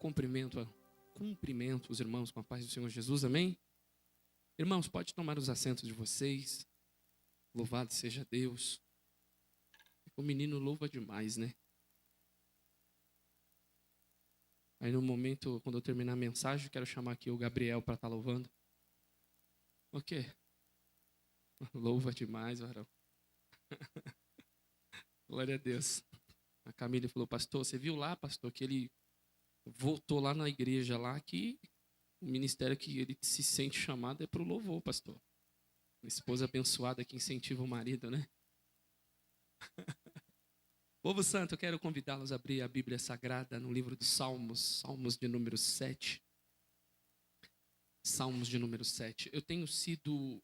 cumprimento os irmãos com a paz do Senhor Jesus, amém? Irmãos, pode tomar os assentos de vocês. Louvado seja Deus. O menino louva demais, né? Aí no momento, quando eu terminar a mensagem, eu quero chamar aqui o Gabriel para estar louvando. O quê? Louva demais, varão. Glória a Deus. A Camila falou, pastor, você viu lá, pastor, que ele voltou lá na igreja lá, que o ministério que ele se sente chamado é para o louvor, pastor. Uma esposa abençoada que incentiva o marido, né? Povo santo, eu quero convidá-los a abrir a Bíblia Sagrada no livro dos Salmos, Salmos de número 7. Salmos de número 7. Eu tenho sido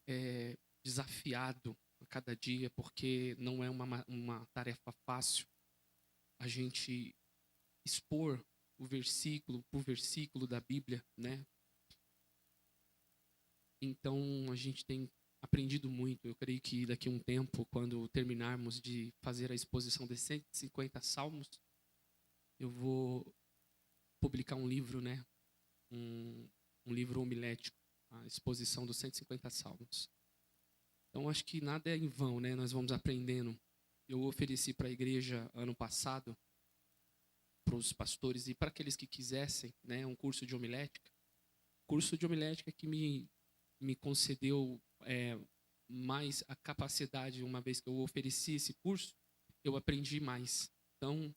desafiado a cada dia, porque não é uma tarefa fácil a gente expor o versículo por versículo da Bíblia, né? Então, a gente tem aprendido muito. Eu creio que daqui a um tempo, quando terminarmos de fazer a exposição de 150 salmos, eu vou publicar um livro, né? Um livro homilético, a exposição dos 150 salmos. Então, acho que nada é em vão, né? Nós vamos aprendendo. Eu ofereci para a igreja ano passado, para os pastores e para aqueles que quisessem, né, um curso de homilética. Curso de homilética que me concedeu mais a capacidade, uma vez que eu ofereci esse curso, eu aprendi mais. Então,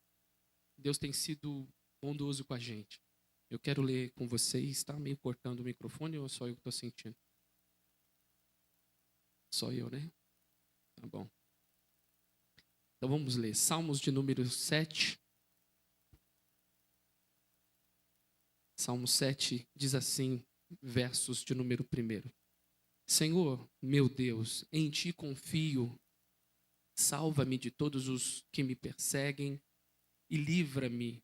Deus tem sido bondoso com a gente. Eu quero ler com vocês, está meio cortando o microfone ou só eu que estou sentindo? Só eu, né? Tá bom. Então vamos ler. Salmos de número 7. Salmo 7 diz assim, versos de número 1. Senhor, meu Deus, em ti confio, salva-me de todos os que me perseguem e livra-me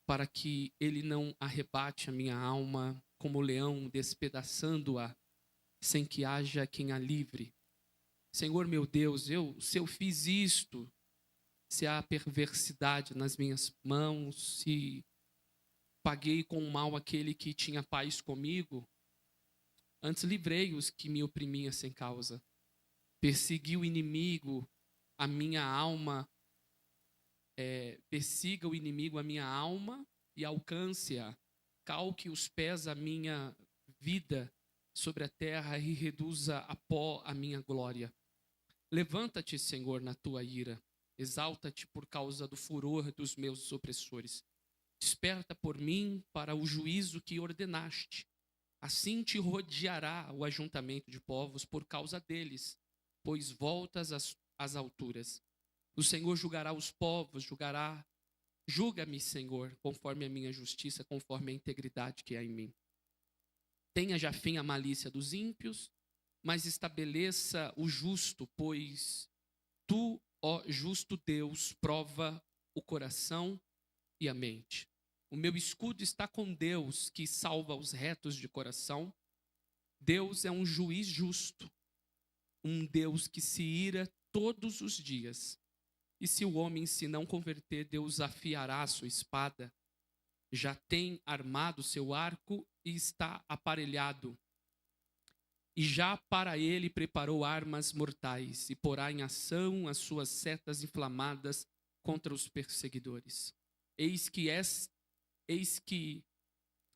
para que ele não arrebate a minha alma como leão, despedaçando-a, sem que haja quem a livre. Senhor, meu Deus, se eu fiz isto, se há perversidade nas minhas mãos, se paguei com o mal aquele que tinha paz comigo, antes livrei os que me oprimiam sem causa. Persegui o inimigo, a minha alma, persiga o inimigo a minha alma e alcance-a. Calque os pés a minha vida sobre a terra e reduza a pó a minha glória. Levanta-te, Senhor, na tua ira. Exalta-te por causa do furor dos meus opressores. Desperta por mim para o juízo que ordenaste. Assim te rodeará o ajuntamento de povos por causa deles, pois voltas às alturas. O Senhor julgará os povos, julga-me, Senhor, conforme a minha justiça, conforme a integridade que há em mim. Tenha já fim a malícia dos ímpios, mas estabeleça o justo, pois tu, ó justo Deus, prova o coração e a mente. O meu escudo está com Deus, que salva os retos de coração. Deus é um juiz justo, um Deus que se ira todos os dias. E se o homem se não converter, Deus afiará a sua espada. Já tem armado seu arco e está aparelhado. E já para ele preparou armas mortais e porá em ação as suas setas inflamadas contra os perseguidores. Eis que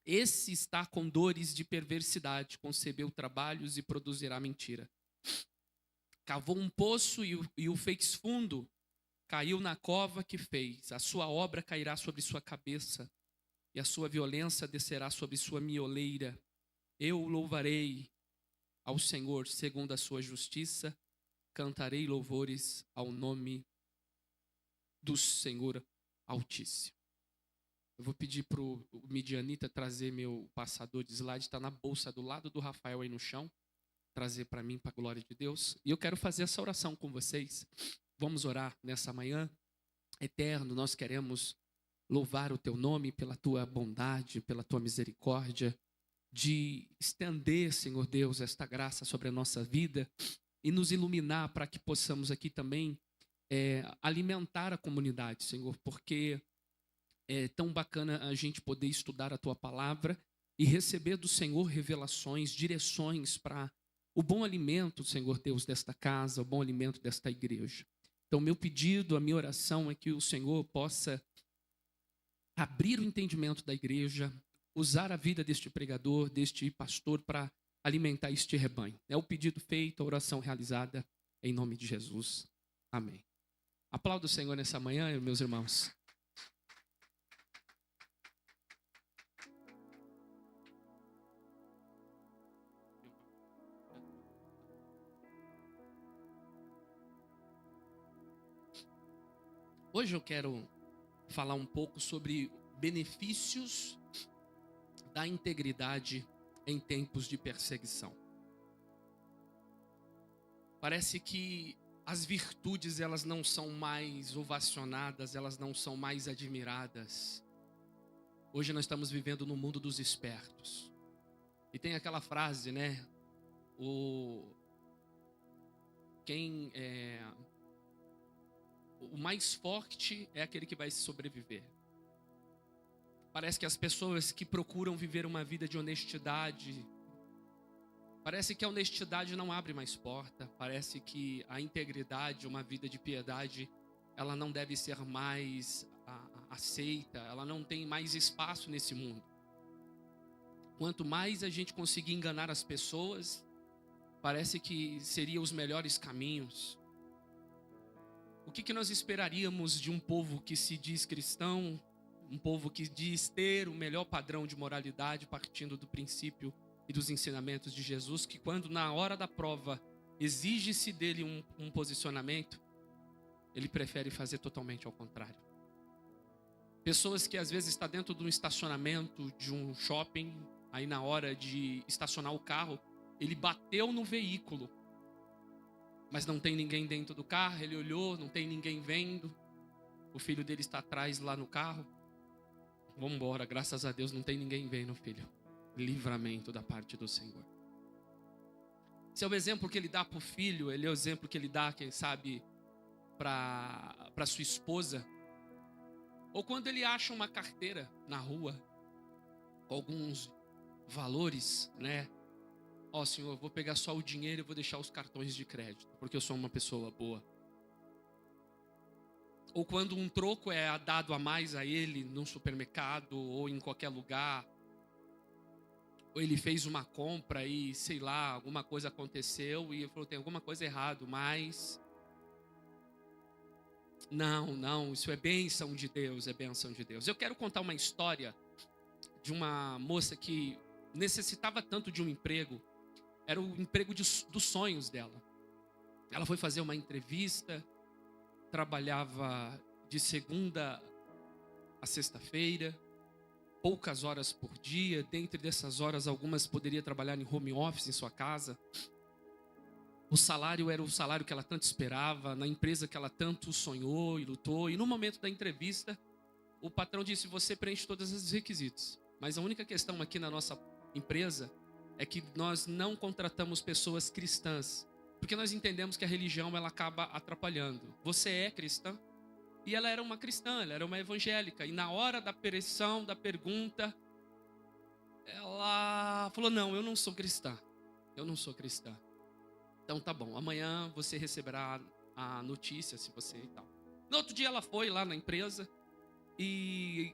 esse está com dores de perversidade, concebeu trabalhos e produzirá mentira. Cavou um poço e o fez fundo, caiu na cova que fez. A sua obra cairá sobre sua cabeça e a sua violência descerá sobre sua mioleira. Eu louvarei ao Senhor segundo a sua justiça, cantarei louvores ao nome do Senhor Altíssimo. Eu vou pedir para o Midianita trazer meu passador de slide, está na bolsa do lado do Rafael aí no chão, trazer para mim, para a glória de Deus. E eu quero fazer essa oração com vocês. Vamos orar nessa manhã. Eterno, nós queremos louvar o teu nome pela tua bondade, pela tua misericórdia, de estender, Senhor Deus, esta graça sobre a nossa vida e nos iluminar para que possamos aqui também alimentar a comunidade, Senhor, porque É tão bacana a gente poder estudar a tua palavra e receber do Senhor revelações, direções para o bom alimento, Senhor Deus, desta casa, o bom alimento desta igreja. Então, meu pedido, a minha oração é que o Senhor possa abrir o entendimento da igreja, usar a vida deste pregador, deste pastor para alimentar este rebanho. É o pedido feito, a oração realizada, em nome de Jesus. Amém. Aplaudo o Senhor nessa manhã, meus irmãos. Hoje eu quero falar um pouco sobre benefícios da integridade em tempos de perseguição. Parece que as virtudes, elas não são mais ovacionadas, elas não são mais admiradas. Hoje nós estamos vivendo no mundo dos espertos. E tem aquela frase, né? O mais forte é aquele que vai sobreviver. Parece que as pessoas que procuram viver uma vida de honestidade, parece que a honestidade não abre mais porta. Parece que a integridade, uma vida de piedade, ela não deve ser mais aceita. Ela não tem mais espaço nesse mundo. Quanto mais a gente conseguir enganar as pessoas, parece que seriam os melhores caminhos. O que nós esperaríamos de um povo que se diz cristão, um povo que diz ter o melhor padrão de moralidade, partindo do princípio e dos ensinamentos de Jesus, que quando na hora da prova exige-se dele um posicionamento, ele prefere fazer totalmente ao contrário. Pessoas que às vezes estão dentro de um estacionamento de um shopping, aí na hora de estacionar o carro, ele bateu no veículo, mas não tem ninguém dentro do carro. Ele olhou, não tem ninguém vendo. O filho dele está atrás lá no carro. Vamos embora, graças a Deus não tem ninguém vendo, filho. Livramento da parte do Senhor. Esse é o exemplo que ele dá para o filho. Ele é o exemplo que ele dá, quem sabe, para sua esposa. Ou quando ele acha uma carteira na rua com alguns valores, né? Ó, Senhor, eu vou pegar só o dinheiro e vou deixar os cartões de crédito, porque eu sou uma pessoa boa. Ou quando um troco é dado a mais a ele num supermercado ou em qualquer lugar. Ou ele fez uma compra e, sei lá, alguma coisa aconteceu e ele falou, tem alguma coisa errada, mas... Não, isso é bênção de Deus, é bênção de Deus. Eu quero contar uma história de uma moça que necessitava tanto de um emprego. Era o emprego dos sonhos dela. Ela foi fazer uma entrevista, trabalhava de segunda a sexta-feira, poucas horas por dia. Dentre dessas horas, algumas poderia trabalhar em home office em sua casa. O salário era o salário que ela tanto esperava, na empresa que ela tanto sonhou e lutou. E no momento da entrevista, o patrão disse, você preenche todos os requisitos. Mas a única questão aqui na nossa empresa é que nós não contratamos pessoas cristãs, porque nós entendemos que a religião ela acaba atrapalhando. Você é cristã? E ela era uma cristã, ela era uma evangélica. E na hora da pressão, da pergunta, ela falou, não, eu não sou cristã. Eu não sou cristã. Então tá bom, amanhã você receberá a notícia, se você e tal. No outro dia ela foi lá na empresa e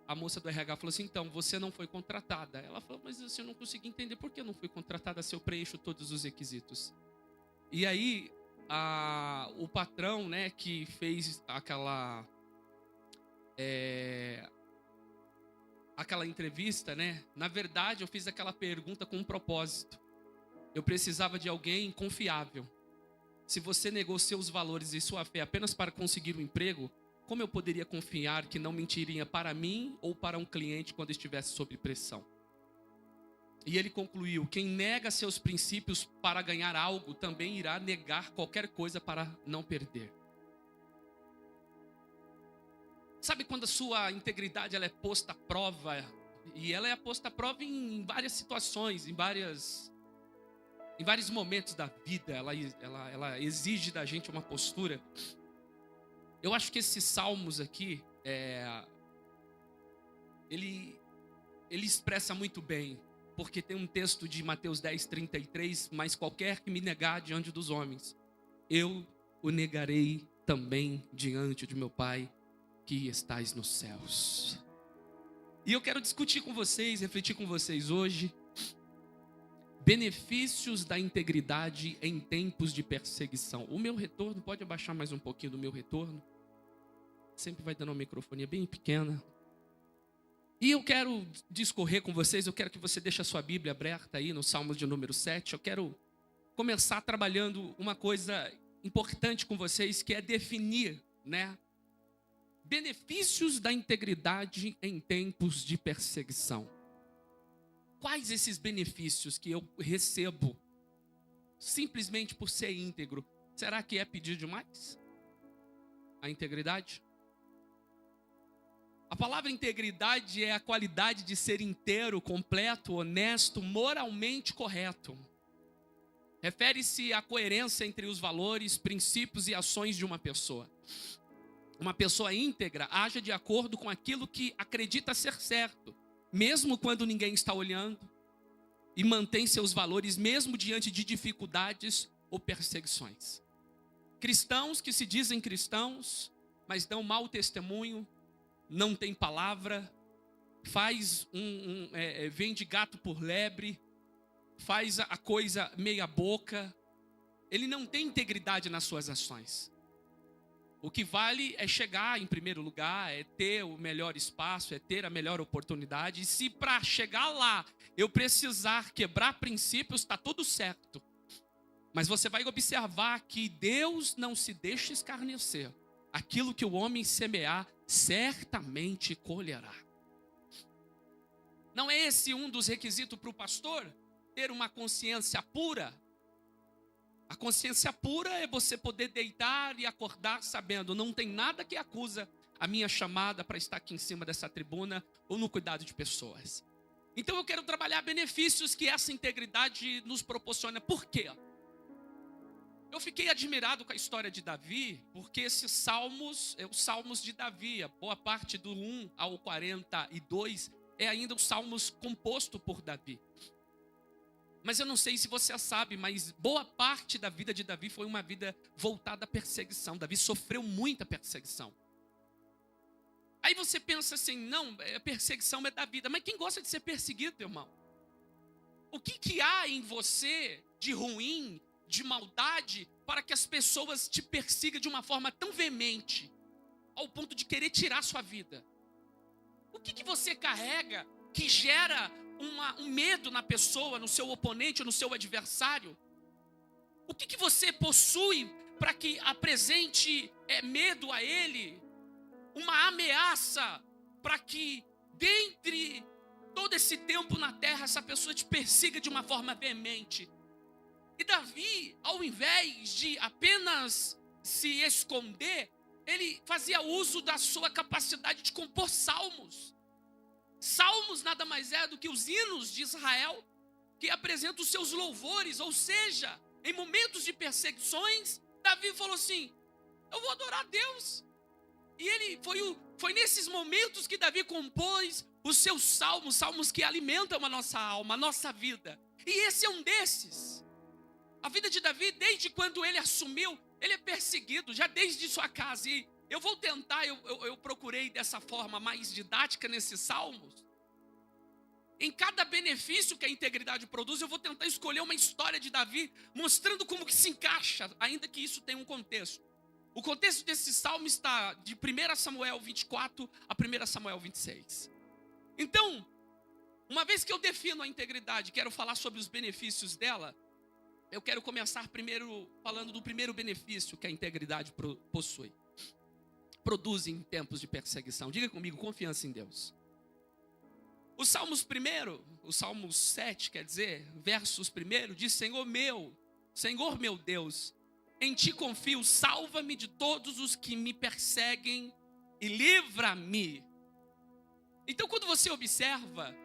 a moça do RH falou assim, então, você não foi contratada. Ela falou, mas eu não consegui entender por que eu não fui contratada se eu preencho todos os requisitos. E aí, o patrão, né, que fez aquela entrevista, né, na verdade eu fiz aquela pergunta com um propósito. Eu precisava de alguém confiável. Se você negou seus valores e sua fé apenas para conseguir um emprego, como eu poderia confiar que não mentiria para mim ou para um cliente quando estivesse sob pressão? E ele concluiu, quem nega seus princípios para ganhar algo, também irá negar qualquer coisa para não perder. Sabe quando a sua integridade ela é posta à prova? E ela é posta à prova em várias situações, em vários momentos da vida. Ela exige da gente uma postura. Eu acho que esses salmos aqui, ele expressa muito bem, porque tem um texto de Mateus 10:33, mas qualquer que me negar diante dos homens, eu o negarei também diante de meu Pai que estais nos céus. E eu quero discutir com vocês, refletir com vocês hoje, benefícios da integridade em tempos de perseguição. O meu retorno, pode abaixar mais um pouquinho do meu retorno? Sempre vai dando uma microfonia bem pequena. E eu quero discorrer com vocês, eu quero que você deixe a sua Bíblia aberta aí no Salmos de número 7. Eu quero começar trabalhando uma coisa importante com vocês, que é definir, benefícios da integridade em tempos de perseguição. Quais esses benefícios que eu recebo simplesmente por ser íntegro? Será que é pedir demais? A integridade? A palavra integridade é a qualidade de ser inteiro, completo, honesto, moralmente correto. Refere-se à coerência entre os valores, princípios e ações de uma pessoa. Uma pessoa íntegra age de acordo com aquilo que acredita ser certo, mesmo quando ninguém está olhando, e mantém seus valores mesmo diante de dificuldades ou perseguições. Cristãos que se dizem cristãos, mas dão mau testemunho, não tem palavra, vende gato por lebre, faz a coisa meia boca, ele não tem integridade nas suas ações. O que vale é chegar em primeiro lugar, é ter o melhor espaço, é ter a melhor oportunidade. E se para chegar lá eu precisar quebrar princípios, está tudo certo. Mas você vai observar que Deus não se deixa escarnecer. Aquilo que o homem semear, certamente colherá. Não é esse um dos requisitos para o pastor? Ter uma consciência pura? A consciência pura é você poder deitar e acordar sabendo, não tem nada que acusa a minha chamada para estar aqui em cima dessa tribuna ou no cuidado de pessoas. Então eu quero trabalhar benefícios que essa integridade nos proporciona. Por quê? Eu fiquei admirado com a história de Davi, porque esses salmos, os salmos de Davi, a boa parte do 1 ao 42, é ainda os salmos composto por Davi. Mas eu não sei se você sabe, mas boa parte da vida de Davi foi uma vida voltada à perseguição. Davi sofreu muita perseguição. Aí você pensa assim, não, a perseguição é da vida. Mas quem gosta de ser perseguido, irmão? O que há em você de ruim, de maldade, para que as pessoas te persigam de uma forma tão veemente, ao ponto de querer tirar sua vida? O que você carrega que gera um medo na pessoa, no seu oponente, no seu adversário? O que você possui para que apresente medo a ele? Uma ameaça para que, dentre todo esse tempo na terra, essa pessoa te persiga de uma forma veemente. E Davi, ao invés de apenas se esconder, ele fazia uso da sua capacidade de compor salmos. Salmos nada mais é do que os hinos de Israel, que apresentam os seus louvores. Ou seja, em momentos de perseguições, Davi falou assim, eu vou adorar a Deus. E ele foi nesses momentos que Davi compôs os seus salmos, salmos que alimentam a nossa alma, a nossa vida. E esse é um desses. A vida de Davi, desde quando ele assumiu, ele é perseguido, já desde sua casa. E eu vou tentar, eu procurei dessa forma mais didática nesses salmos. Em cada benefício que a integridade produz, eu vou tentar escolher uma história de Davi, mostrando como que se encaixa, ainda que isso tenha um contexto. O contexto desse salmo está de 1 Samuel 24 a 1 Samuel 26. Então, uma vez que eu defino a integridade, quero falar sobre os benefícios dela, eu quero começar primeiro falando do primeiro benefício que a integridade possui. Produz em tempos de perseguição. Diga comigo, confiança em Deus. O Salmo 7, quer dizer, versos 1, diz, Senhor meu Deus, em ti confio, salva-me de todos os que me perseguem e livra-me. Então, quando você observa,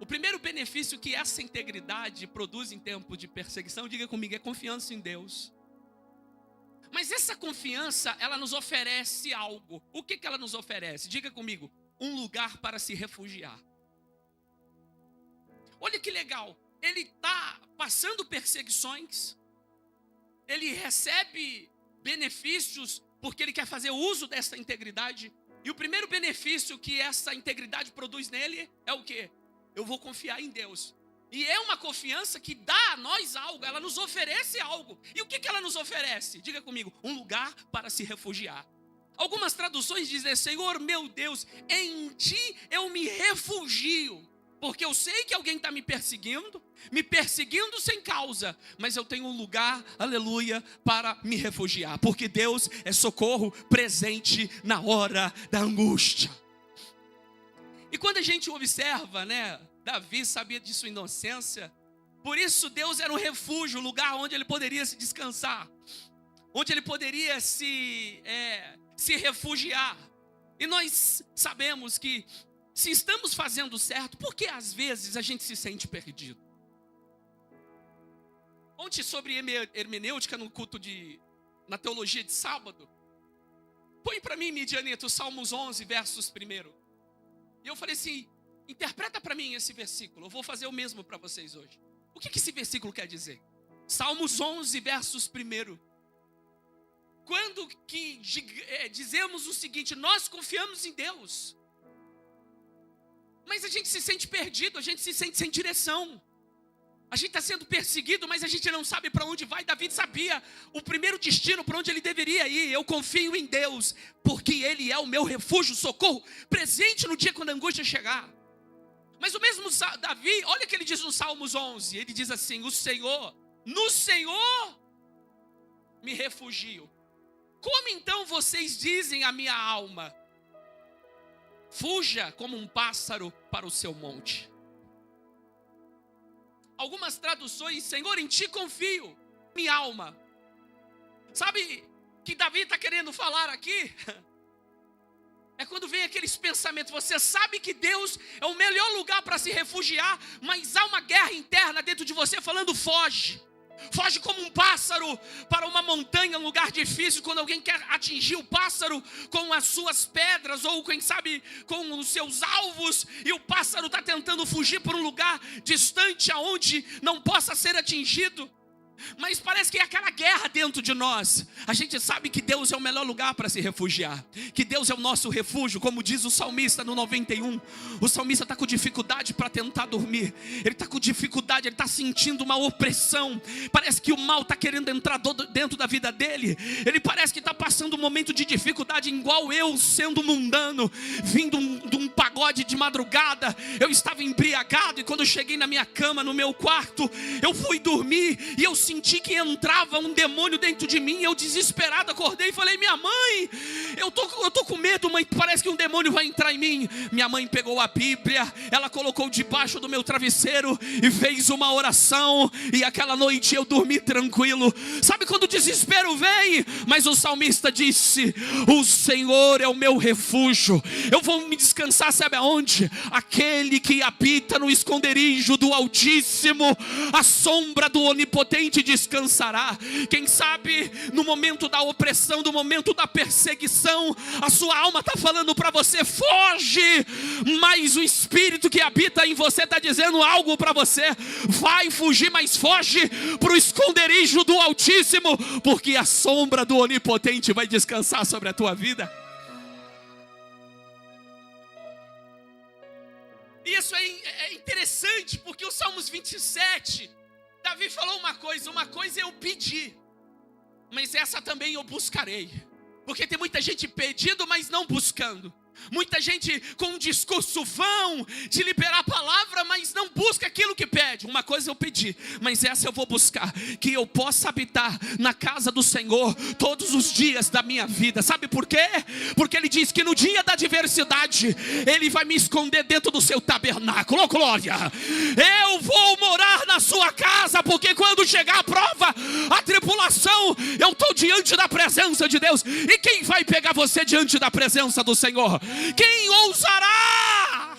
o primeiro benefício que essa integridade produz em tempo de perseguição, diga comigo, é confiança em Deus. Mas essa confiança, ela nos oferece algo. O que ela nos oferece? Diga comigo, um lugar para se refugiar. Olha que legal, ele está passando perseguições, ele recebe benefícios porque ele quer fazer uso dessa integridade. E o primeiro benefício que essa integridade produz nele é o quê? Eu vou confiar em Deus. E é uma confiança que dá a nós algo, ela nos oferece algo. E o que ela nos oferece? Diga comigo, um lugar para se refugiar. Algumas traduções dizem, Senhor meu Deus, em ti eu me refugio. Porque eu sei que alguém está me perseguindo sem causa, mas eu tenho um lugar, aleluia, para me refugiar. Porque Deus é socorro presente na hora da angústia. E quando a gente observa, né, Davi sabia de sua inocência, por isso Deus era um refúgio, um lugar onde ele poderia se descansar, onde ele poderia se refugiar. E nós sabemos que se estamos fazendo certo, por que às vezes a gente se sente perdido? Ontem sobre hermenêutica no culto na teologia de sábado, põe para mim, Midianito, Salmos 11, versos 1. E eu falei assim, interpreta para mim esse versículo, eu vou fazer o mesmo para vocês hoje. O que esse versículo quer dizer? Salmos 11, versos 1. Quando que dizemos o seguinte, nós confiamos em Deus, mas a gente se sente perdido, a gente se sente sem direção. A gente está sendo perseguido, mas a gente não sabe para onde vai. Davi sabia o primeiro destino para onde ele deveria ir. Eu confio em Deus, porque Ele é o meu refúgio, socorro, presente no dia quando a angústia chegar. Mas o mesmo Davi, olha o que ele diz no Salmos 11. Ele diz assim, no Senhor me refugio. Como então vocês dizem a minha alma? Fuja como um pássaro para o seu monte. Algumas traduções, Senhor, em ti confio, minha alma. Sabe que Davi está querendo falar aqui? É quando vem aqueles pensamentos, você sabe que Deus é o melhor lugar para se refugiar, mas há uma guerra interna dentro de você falando foge. Foge como um pássaro para uma montanha, um lugar difícil. Quando alguém quer atingir o pássaro com as suas pedras, ou quem sabe com os seus alvos, e o pássaro está tentando fugir por um lugar distante, aonde não possa ser atingido. Mas parece que é aquela guerra dentro de nós. A gente sabe que Deus é o melhor lugar para se refugiar, que Deus é o nosso refúgio, como diz o salmista no 91. O salmista está com dificuldade para tentar dormir. Ele está com dificuldade, ele está sentindo uma opressão. Parece que o mal está querendo entrar dentro da vida dele. Ele parece que está passando um momento de dificuldade, igual eu, sendo mundano, vindo de um pagode de madrugada. Eu estava embriagado, e quando eu cheguei na minha cama, no meu quarto, eu fui dormir, e eu senti que entrava um demônio dentro de mim. Eu desesperado acordei e falei, minha mãe, eu tô com medo, mãe, parece que um demônio vai entrar em mim. Minha mãe pegou a Bíblia, ela colocou debaixo do meu travesseiro e fez uma oração, e aquela noite eu dormi tranquilo. Sabe quando o desespero vem? Mas o salmista disse, o Senhor é o meu refúgio, eu vou me descansar, sabe aonde? Aquele que habita no esconderijo do Altíssimo, a sombra do Onipotente descansará. Quem sabe no momento da opressão, no momento da perseguição, a sua alma está falando para você, foge, mas o Espírito que habita em você está dizendo algo para você, vai fugir, mas foge para o esconderijo do Altíssimo, porque a sombra do Onipotente vai descansar sobre a tua vida. Isso é interessante, porque o Salmos 27, Davi falou uma coisa é eu pedir, mas essa também eu buscarei. Porque tem muita gente pedindo, mas não buscando. Muita gente com um discurso vão de liberar a palavra, mas não busca aquilo que pede. Uma coisa eu pedi, mas essa eu vou buscar, que eu possa habitar na casa do Senhor todos os dias da minha vida. Sabe por quê? Porque Ele diz que no dia da adversidade Ele vai me esconder dentro do seu tabernáculo. Oh, glória! Eu vou morar na sua casa, porque quando chegar a prova, a tribulação, eu estou diante da presença de Deus. E quem vai pegar você diante da presença do Senhor? Quem ousará?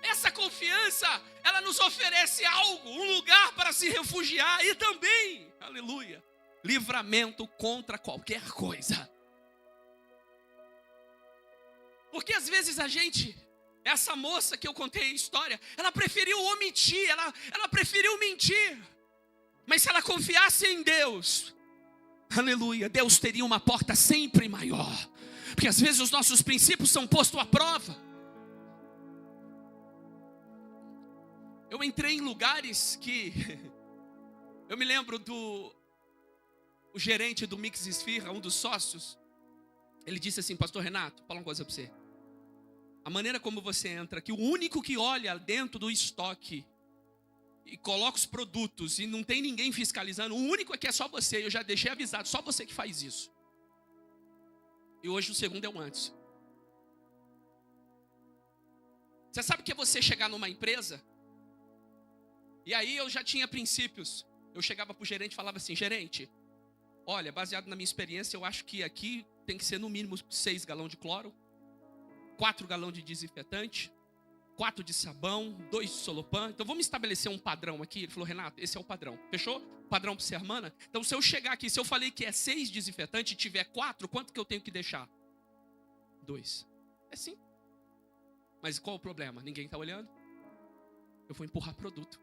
Essa confiança, ela nos oferece algo, um lugar para se refugiar e também, aleluia, livramento contra qualquer coisa. Porque às vezes a gente, essa moça que eu contei a história, ela preferiu omitir, ela preferiu mentir. Mas se ela confiasse em Deus, aleluia, Deus teria uma porta sempre maior. Porque às vezes os nossos princípios são postos à prova. Eu entrei em lugares que... Eu me lembro o gerente do Mix Esfirra, um dos sócios. Ele disse assim: pastor Renato, vou falar uma coisa para você. A maneira como você entra aqui, o único que olha dentro do estoque e coloca os produtos e não tem ninguém fiscalizando, o único aqui é só você. Eu já deixei avisado, só você que faz isso. E hoje o segundo é o antes. Você sabe o que é você chegar numa empresa? E aí eu já tinha princípios. Eu chegava para o gerente e falava assim: gerente, olha, baseado na minha experiência, eu acho que aqui tem que ser no mínimo 6 galões de cloro, 4 galões de desinfetante, 4 de sabão, 2 de Solopan. Então vamos estabelecer um padrão aqui. Ele falou: Renato, esse é o padrão. Fechou? Padrão para você, hermana? Então se eu chegar aqui, se eu falei que é 6 desinfetante e tiver 4, quanto que eu tenho que deixar? 2. É sim. Mas qual o problema? Ninguém está olhando. Eu vou empurrar produto.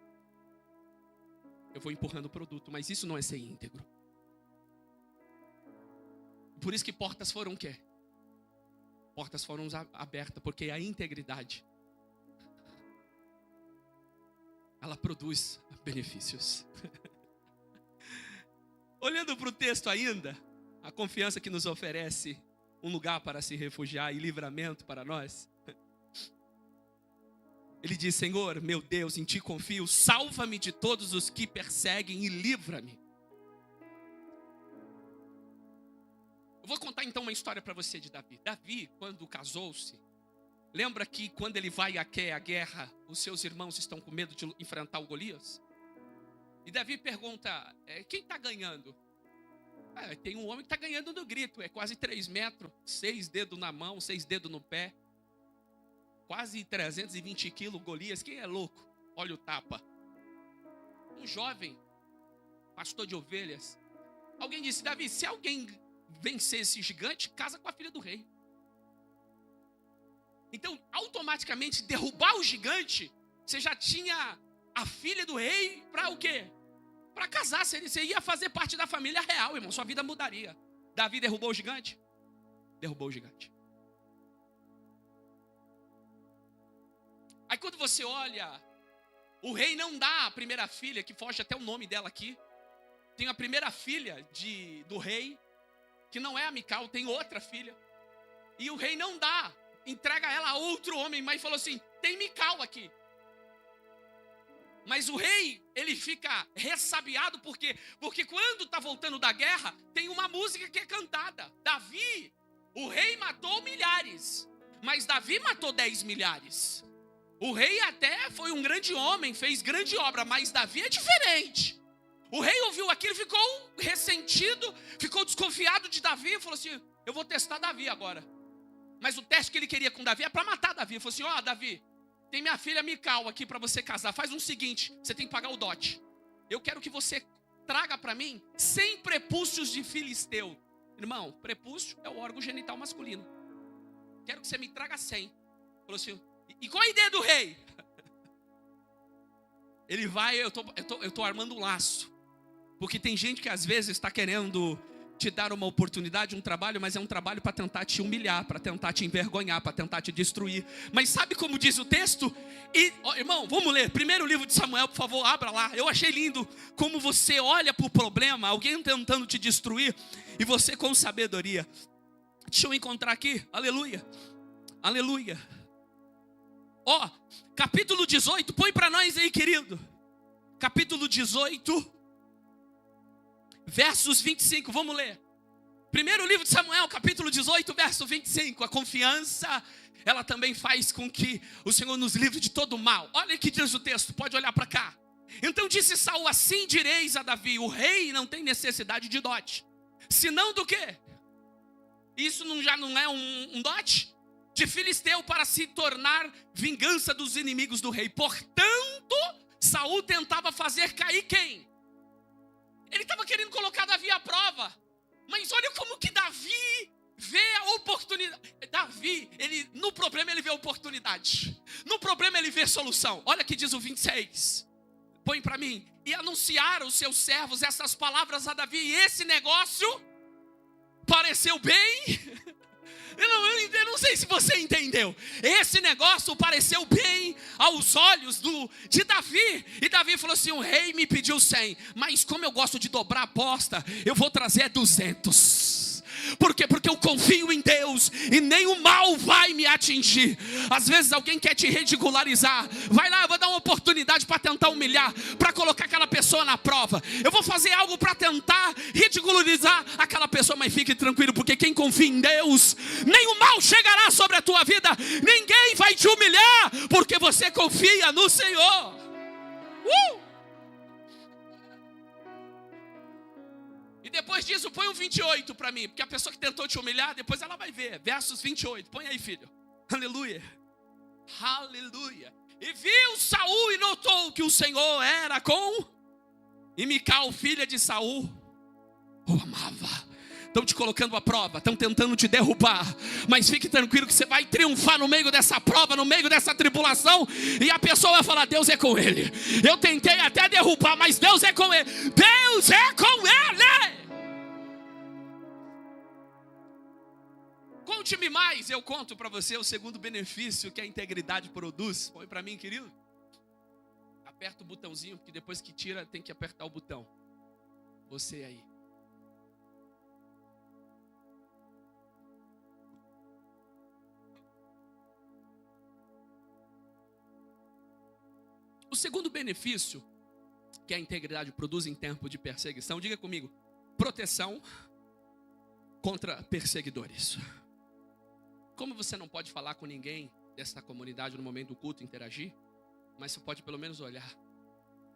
Eu vou empurrando o produto, mas isso não é ser íntegro. Por isso que portas foram o quê? Portas foram abertas, porque a integridade, ela produz benefícios. Olhando para o texto ainda, a confiança que nos oferece um lugar para se refugiar e livramento para nós. Ele diz: Senhor, meu Deus, em ti confio, salva-me de todos os que perseguem e livra-me. Eu vou contar então uma história para você de Davi. Davi, quando casou-se, lembra que quando ele vai a guerra, os seus irmãos estão com medo de enfrentar o Golias? E Davi pergunta: quem está ganhando? Tem um homem que está ganhando no grito, é quase 3 metros, 6 dedos na mão, 6 dedos no pé. Quase 320 quilos, Golias, quem é louco? Olha o tapa. Um jovem, pastor de ovelhas. Alguém disse: Davi, se alguém vencer esse gigante, casa com a filha do rei. Então, automaticamente, derrubar o gigante, você já tinha a filha do rei para o quê? Para casar, você ia fazer parte da família real, irmão, sua vida mudaria. Davi derrubou o gigante? Derrubou o gigante. Aí quando você olha, o rei não dá a primeira filha, que foge até o nome dela aqui. Tem a primeira filha do rei, que não é a Mical, tem outra filha. E o rei não dá, entrega ela a outro homem, mas falou assim: tem Mical aqui. Mas o rei, ele fica ressabiado, por quê? Porque quando está voltando da guerra, tem uma música que é cantada. Davi, o rei matou milhares, mas Davi matou 10 milhares. O rei até foi um grande homem, fez grande obra, mas Davi é diferente. O rei ouviu aquilo, ficou ressentido, ficou desconfiado de Davi e falou assim: eu vou testar Davi agora. Mas o teste que ele queria com Davi é para matar Davi. Ele falou assim: Davi, tem minha filha Mical aqui para você casar. Faz o seguinte, você tem que pagar o dote. Eu quero que você traga para mim 100 prepúcios de filisteu. Irmão, prepúcio é o órgão genital masculino. Quero que você me traga 100. Falou assim: e qual a ideia do rei? Ele vai, eu tô armando um laço. Porque tem gente que às vezes está querendo te dar uma oportunidade, um trabalho, mas é um trabalho para tentar te humilhar, para tentar te envergonhar, para tentar te destruir. Mas sabe como diz o texto? Irmão, vamos ler, primeiro livro de Samuel, por favor, abra lá. Eu achei lindo como você olha para o problema, alguém tentando te destruir, e você com sabedoria. Deixa eu encontrar aqui, aleluia, aleluia. Capítulo 18, põe para nós aí, querido. Capítulo 18, versos 25, vamos ler. Primeiro livro de Samuel, capítulo 18, verso 25. A confiança, ela também faz com que o Senhor nos livre de todo mal. Olha o que diz o texto, pode olhar para cá. Então disse Saul: assim direis a Davi, o rei não tem necessidade de dote, senão do quê? Isso já não é um dote? De filisteu, para se tornar vingança dos inimigos do rei. Portanto, Saul tentava fazer cair quem? Ele estava querendo colocar Davi à prova. Mas olha como que Davi vê a oportunidade. Davi, no problema ele vê oportunidade. No problema ele vê solução. Olha que diz o 26. Põe para mim. E anunciaram os seus servos essas palavras a Davi. E esse negócio pareceu bem. Eu não sei se você entendeu. Esse negócio pareceu bem aos olhos de Davi. E Davi falou assim: o rei me pediu 100, mas como eu gosto de dobrar a aposta, eu vou trazer 200. Por quê? Porque eu confio em Deus e nenhum mal vai me atingir. Às vezes alguém quer te ridicularizar. Vai lá, eu vou dar uma oportunidade para tentar humilhar, para colocar aquela pessoa na prova. Eu vou fazer algo para tentar ridicularizar aquela pessoa, mas fique tranquilo, porque quem confia em Deus, nenhum mal chegará sobre a tua vida. Ninguém vai te humilhar, porque você confia no Senhor. E depois disso, põe um 28 para mim, porque a pessoa que tentou te humilhar, depois ela vai ver. Versos 28, põe aí, filho. Aleluia. Aleluia. E viu Saul e notou que o Senhor era com... E Mical, filha de Saul, o amava. Estão te colocando à prova, estão tentando te derrubar, mas fique tranquilo que você vai triunfar no meio dessa prova, no meio dessa tribulação. E a pessoa vai falar: Deus é com ele. Eu tentei até derrubar, mas Deus é com ele. Deus é com ele. Conte-me mais. Eu conto para você o segundo benefício que a integridade produz. Põe para mim, querido. Aperta o botãozinho, porque depois que tira tem que apertar o botão. Você aí. O segundo benefício que a integridade produz em tempo de perseguição, diga comigo: proteção contra perseguidores. Como você não pode falar com ninguém desta comunidade no momento do culto, interagir, mas você pode pelo menos olhar,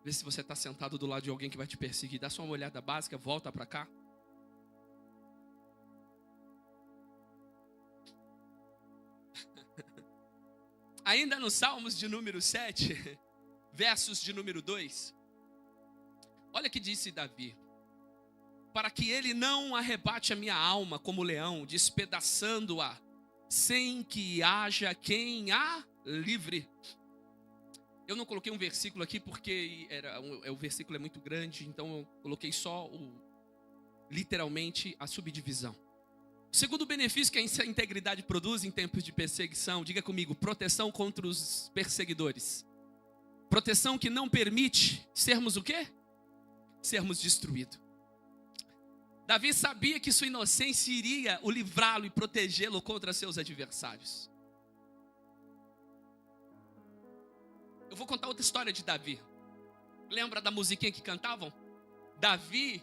ver se você está sentado do lado de alguém que vai te perseguir. Dá só uma olhada básica, volta para cá. Ainda no Salmos de número 7, versos de número 2, olha o que disse Davi: para que ele não arrebate a minha alma como leão, despedaçando-a, sem que haja quem a livre. Eu não coloquei um versículo aqui porque o versículo é muito grande, então eu coloquei só literalmente a subdivisão. O segundo benefício que a integridade produz em tempos de perseguição, diga comigo: proteção contra os perseguidores. Proteção que não permite sermos o quê? Sermos destruídos. Davi sabia que sua inocência iria o livrá-lo e protegê-lo contra seus adversários. Eu vou contar outra história de Davi. Lembra da musiquinha que cantavam? Davi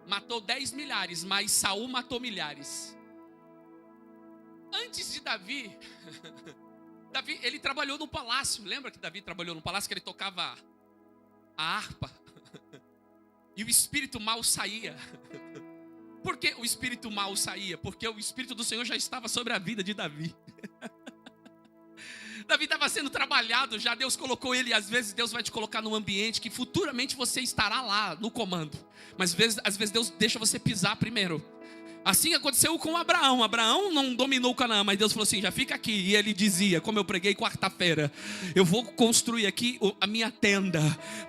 matou 10 milhares, mas Saul matou milhares. Antes de Davi, ele trabalhou no palácio. Lembra que Davi trabalhou no palácio, que ele tocava a harpa? E o espírito mau saía. Por que o espírito mau saía? Porque o espírito do Senhor já estava sobre a vida de Davi. Davi estava sendo trabalhado já, Deus colocou ele. E às vezes Deus vai te colocar num ambiente que futuramente você estará lá no comando, mas às vezes Deus deixa você pisar primeiro. Assim aconteceu com Abraão. Abraão não dominou Canaã, mas Deus falou assim: já fica aqui. E ele dizia, como eu preguei quarta-feira: eu vou construir aqui a minha tenda.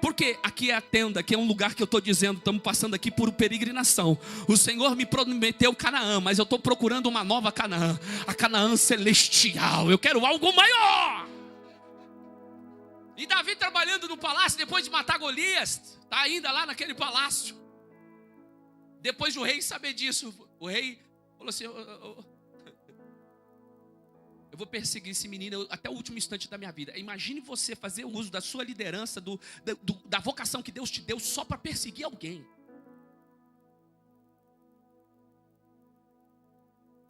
Porque aqui é a tenda, que é um lugar que eu estou dizendo, estamos passando aqui por peregrinação. O Senhor me prometeu Canaã, mas eu estou procurando uma nova Canaã, a Canaã celestial. Eu quero algo maior. E Davi trabalhando no palácio, depois de matar Golias, está ainda lá naquele palácio. Depois do rei saber disso, o rei falou assim: eu vou perseguir esse menino até o último instante da minha vida. Imagine você fazer o uso da sua liderança, da vocação que Deus te deu, só para perseguir alguém.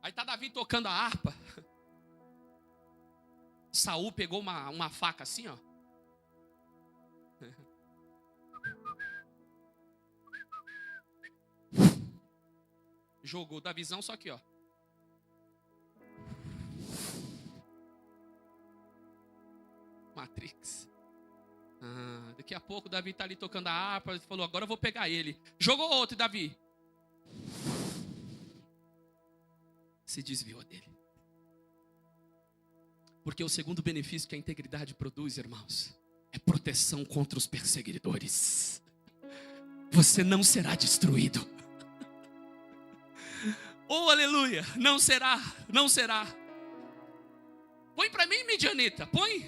Aí está Davi tocando a harpa. Saul pegou uma faca assim, ó. Jogou Davizão, só aqui, ó. Matrix. Daqui a pouco Davi está ali tocando a harpa. Ele falou: agora eu vou pegar ele. Jogou outro, Davi. Se desviou dele. Porque o segundo benefício que a integridade produz, irmãos, é proteção contra os perseguidores. Você não será destruído. Oh, aleluia, não será, não será. Põe para mim, Midianita, põe.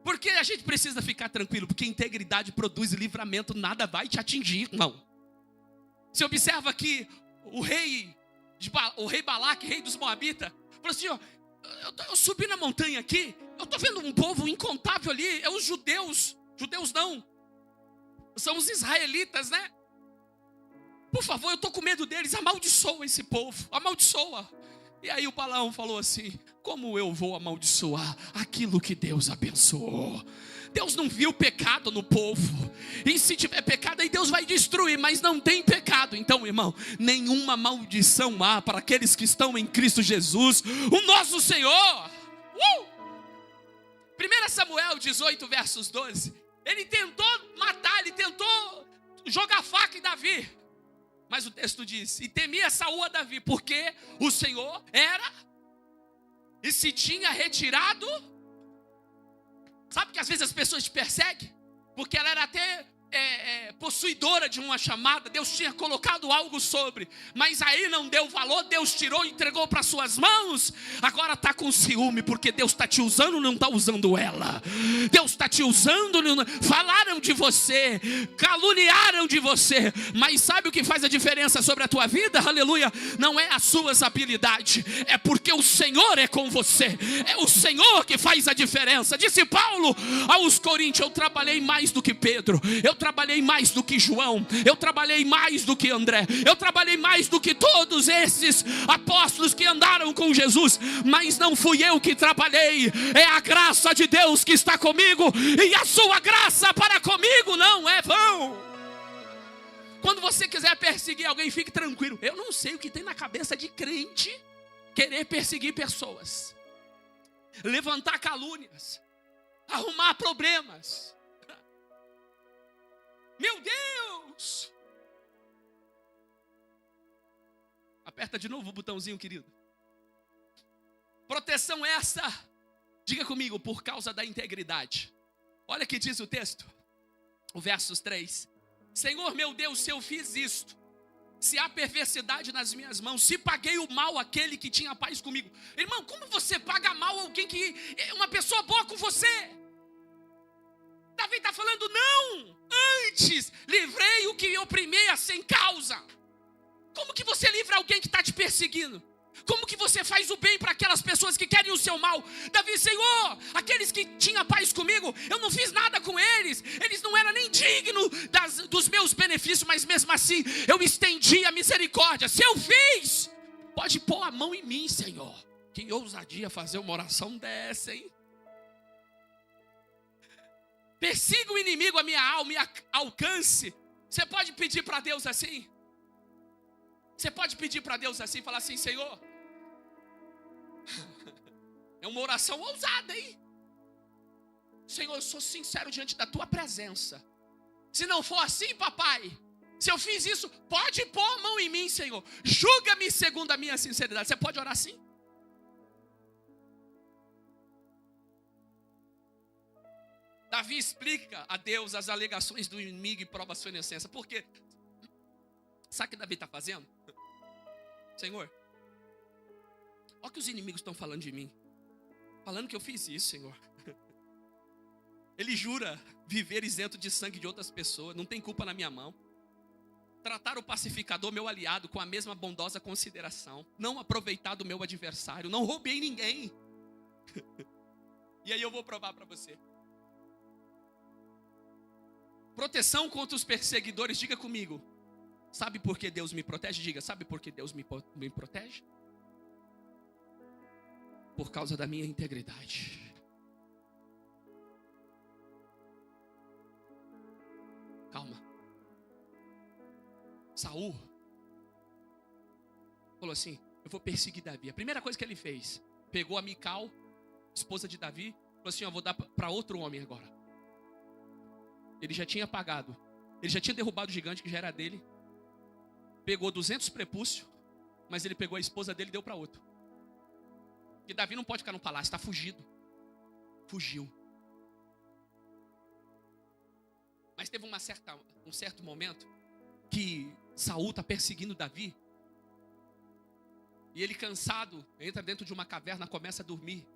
Porque a gente precisa ficar tranquilo, porque integridade produz livramento, nada vai te atingir, irmão. Você observa aqui o rei Balaque, rei dos Moabitas, falou assim, ó, eu subi na montanha aqui, eu estou vendo um povo incontável ali, é os judeus não, são os israelitas, né? Por favor, eu estou com medo deles, amaldiçoa esse povo, amaldiçoa. E aí o Balaão falou assim, como eu vou amaldiçoar aquilo que Deus abençoou? Deus não viu pecado no povo, e se tiver pecado aí Deus vai destruir, mas não tem pecado. Então, irmão, nenhuma maldição há para aqueles que estão em Cristo Jesus, o nosso Senhor. 1 Samuel 18 versos 12, ele tentou matar, ele tentou jogar faca em Davi, mas o texto diz, e temia Saul a Davi, porque o Senhor era e se tinha retirado. Sabe que às vezes as pessoas te perseguem? Porque ela era até possuidora de uma chamada, Deus tinha colocado algo sobre, mas aí não deu valor, Deus tirou e entregou para suas mãos, agora está com ciúme, porque Deus está te usando, não está usando ela. Deus está te usando, falaram de você, caluniaram de você, mas sabe o que faz a diferença sobre a tua vida? Aleluia, não é as suas habilidades, é porque o Senhor é com você, é o Senhor que faz a diferença. Disse Paulo aos Coríntios, eu trabalhei mais do que Pedro, eu trabalhei mais do que João, eu trabalhei mais do que André, eu trabalhei mais do que todos esses apóstolos que andaram com Jesus, mas não fui eu que trabalhei, é a graça de Deus que está comigo, e a sua graça para comigo não é vão. Quando você quiser perseguir alguém, fique tranquilo, eu não sei o que tem na cabeça de crente querer perseguir pessoas, levantar calúnias, arrumar problemas. Meu Deus! Aperta de novo o botãozinho, querido. Proteção essa, diga comigo, por causa da integridade. Olha o que diz o texto, o versos 3. Senhor meu Deus, se eu fiz isto, se há perversidade nas minhas mãos, se paguei o mal àquele que tinha paz comigo. Irmão, como você paga mal a alguém que é uma pessoa boa com você? Davi está falando, não, antes livrei o que oprimia sem causa. Como que você livra alguém que está te perseguindo? Como que você faz o bem para aquelas pessoas que querem o seu mal? Davi, Senhor, aqueles que tinham paz comigo, eu não fiz nada com eles, eles não eram nem dignos dos meus benefícios, mas mesmo assim, eu estendi a misericórdia. Se eu fiz, pode pôr a mão em mim, Senhor. Que ousadia fazer uma oração dessa, hein? Persiga o inimigo a minha alma e alcance. Você pode pedir para Deus assim? Você pode pedir para Deus assim, falar assim, Senhor, é uma oração ousada, hein? Senhor, eu sou sincero diante da tua presença. Se não for assim, papai, se eu fiz isso, pode pôr a mão em mim, Senhor. Julga-me segundo a minha sinceridade. Você pode orar assim? Davi explica a Deus as alegações do inimigo e prova a sua inocência. Por quê? Sabe o que Davi está fazendo? Senhor, olha o que os inimigos estão falando de mim. Falando que eu fiz isso, Senhor. Ele jura viver isento de sangue de outras pessoas. Não tem culpa na minha mão. Tratar o pacificador, meu aliado, com a mesma bondosa consideração. Não aproveitar do meu adversário. Não roubei ninguém. E aí eu vou provar para você. Proteção contra os perseguidores, diga comigo. Sabe por que Deus me protege? Diga, sabe por que Deus me protege? Por causa da minha integridade. Calma. Saul falou assim, eu vou perseguir Davi. A primeira coisa que ele fez, pegou a Mical, esposa de Davi, falou assim, eu vou dar para outro homem agora. Ele já tinha pagado, ele já tinha derrubado o gigante que já era dele. Pegou 200 prepúcios, mas ele pegou a esposa dele e deu para outro. E Davi não pode ficar no palácio, está fugido. Fugiu. Mas teve um certo momento que Saul está perseguindo Davi. E ele, cansado, entra dentro de uma caverna, começa a dormir.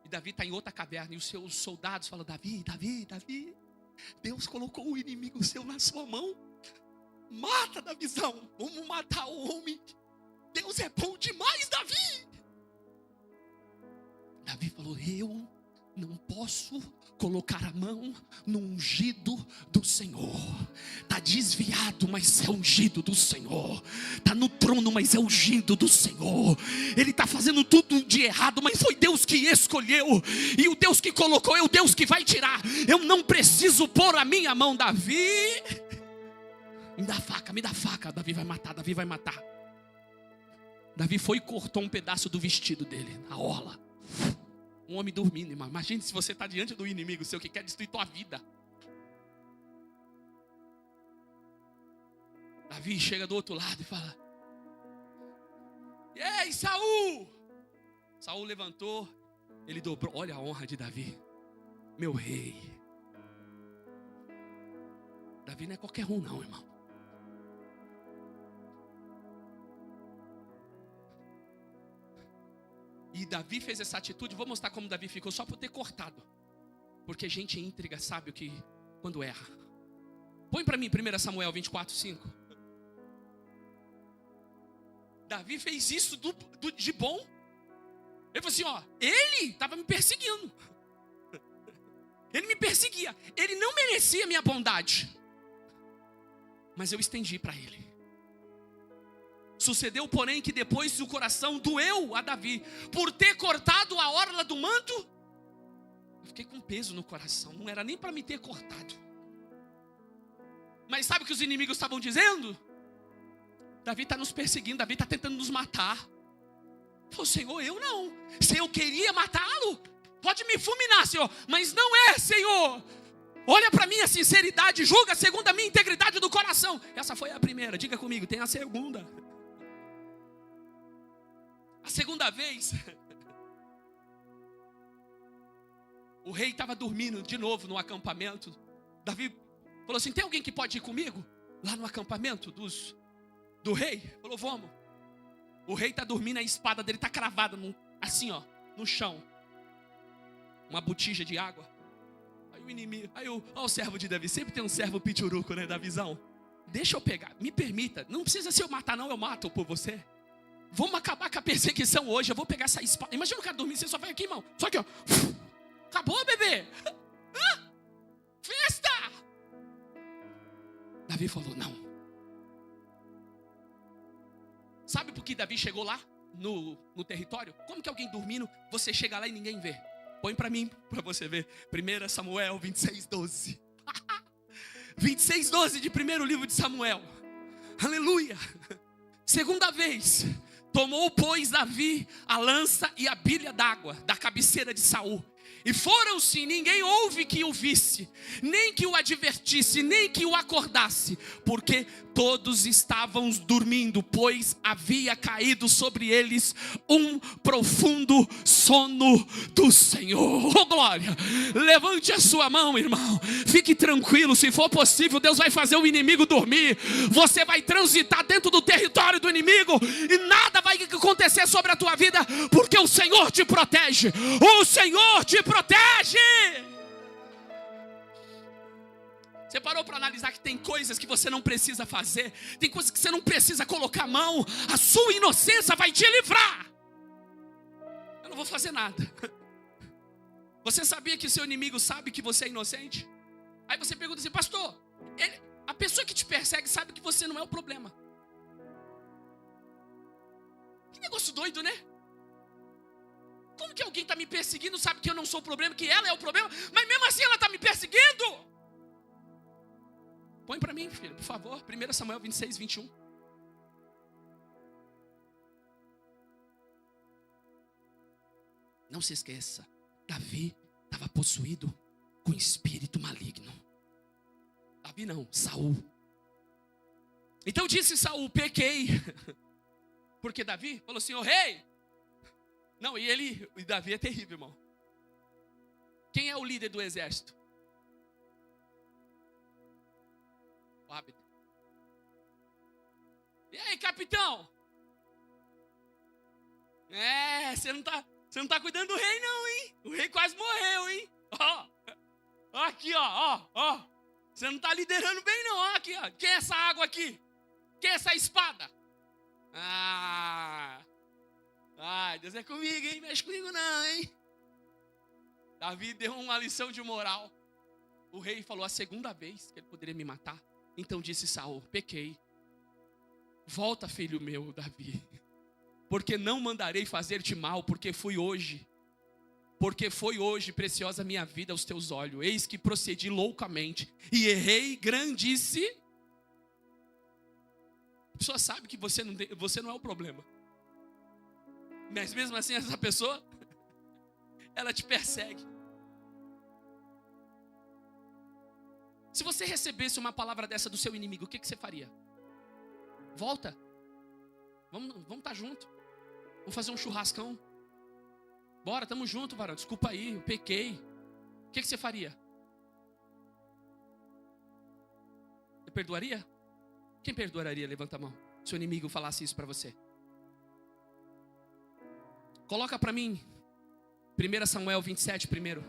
E Davi está em outra caverna. E os seus soldados falam: Davi, Deus colocou o inimigo seu na sua mão. Mata, Davizão. Vamos matar o homem. Deus é bom demais, Davi. Davi falou: eu não posso colocar a mão no ungido do Senhor. Está desviado, mas é ungido do Senhor. Está no trono, mas é ungido do Senhor. Ele está fazendo tudo de errado, mas foi Deus que escolheu. E o Deus que colocou é o Deus que vai tirar. Eu não preciso pôr a minha mão. Davi, me dá a faca. Davi vai matar. Davi foi e cortou um pedaço do vestido dele, na orla. Um homem dormindo, irmão. Imagine se você está diante do inimigo seu que quer destruir tua vida. Davi chega do outro lado e fala: e aí, Saul? Saul levantou, ele dobrou. Olha a honra de Davi. Meu rei. Davi não é qualquer um não, irmão. E Davi fez essa atitude. Vou mostrar como Davi ficou, só por ter cortado. Porque gente íntriga sabe o que quando erra. Põe para mim 1 Samuel 24:5. Davi fez isso de bom. Ele falou assim: ó, ele estava me perseguindo. Ele me perseguia. Ele não merecia minha bondade, mas eu estendi para ele. Sucedeu, porém, que depois o coração doeu a Davi por ter cortado a orla do manto. Eu fiquei com peso no coração. Não era nem para me ter cortado. Mas sabe o que os inimigos estavam dizendo? Davi está nos perseguindo, Davi está tentando nos matar. Falei: Senhor, eu não. Se eu queria matá-lo, pode me fulminar, Senhor, mas não é, Senhor. Olha para mim a sinceridade, julga segundo a minha integridade do coração. Essa foi a primeira, diga comigo, tem a segunda. A segunda vez, o rei estava dormindo de novo no acampamento. Davi falou assim: tem alguém que pode ir comigo? Lá no acampamento do rei? Falou: vamos. O rei está dormindo, a espada dele está cravada assim, ó, no chão. Uma botija de água. Aí o inimigo, ó, o servo de Davi, sempre tem um servo pituruco, né, Davizão? Deixa eu pegar, me permita, não precisa se eu matar não, eu mato por você. Vamos acabar com a perseguição hoje. Eu vou pegar essa espada. Imagina o cara dormir, você só vai aqui, irmão. Só aqui, ó. Acabou, bebê. Festa. Davi falou: não. Sabe por que Davi chegou lá no território? Como que alguém dormindo, você chega lá e ninguém vê? Põe para mim, para você ver. 1 Samuel 26:12. 26:12 de primeiro livro de Samuel. Aleluia. Segunda vez. Tomou, pois, Davi a lança e a bilha d'água da cabeceira de Saul. E foram-se, ninguém houve que o visse, nem que o advertisse, nem que o acordasse, porque todos estavam dormindo, pois havia caído sobre eles um profundo sono do Senhor. Oh, glória! Levante a sua mão, irmão. Fique tranquilo, se for possível, Deus vai fazer o inimigo dormir. Você vai transitar dentro do território do inimigo e nada vai acontecer sobre a tua vida, porque o Senhor te protege. O Senhor te protege. Você parou para analisar que tem coisas que você não precisa fazer, tem coisas que você não precisa colocar a mão, a sua inocência vai te livrar. Eu não vou fazer nada. Você sabia que o seu inimigo sabe que você é inocente? Aí você pergunta assim: pastor, a pessoa que te persegue sabe que você não é o problema. Que negócio doido, né? Como que alguém está me perseguindo, sabe que eu não sou o problema, que ela é o problema, mas mesmo assim ela está me perseguindo? Põe para mim, filho, por favor, 1 Samuel 26:21. Não se esqueça, Davi estava possuído com espírito maligno. Davi não, Saul. Então disse Saul: pequei. Porque Davi falou assim: ô rei, Não, e Davi é terrível, irmão. Quem é o líder do exército? O Abner. E aí, capitão? Você não tá cuidando do rei não, hein? O rei quase morreu, hein? Ó, aqui, ó. Você não tá liderando bem não, ó, aqui, ó. Quem é essa água aqui? Quem é essa espada? Deus é comigo, hein? Mexe comigo não, hein? Davi deu uma lição de moral. O rei falou a segunda vez que ele poderia me matar. Então disse Saul, pequei. Volta, filho meu, Davi. Porque não mandarei fazer-te mal, porque foi hoje, preciosa minha vida aos teus olhos. Eis que procedi loucamente e errei grandíssimo. A pessoa sabe que você não é o problema. Mas mesmo assim essa pessoa, ela te persegue. Se você recebesse uma palavra dessa do seu inimigo, o que você faria? Volta. Vamos estar junto. Vamos fazer um churrascão. Bora, tamo junto, varão. Desculpa aí, eu pequei. O que você faria? Você perdoaria? Quem perdoaria? Levanta a mão. Se o inimigo falasse isso para você. Coloca para mim 1 Samuel 27 primeiro.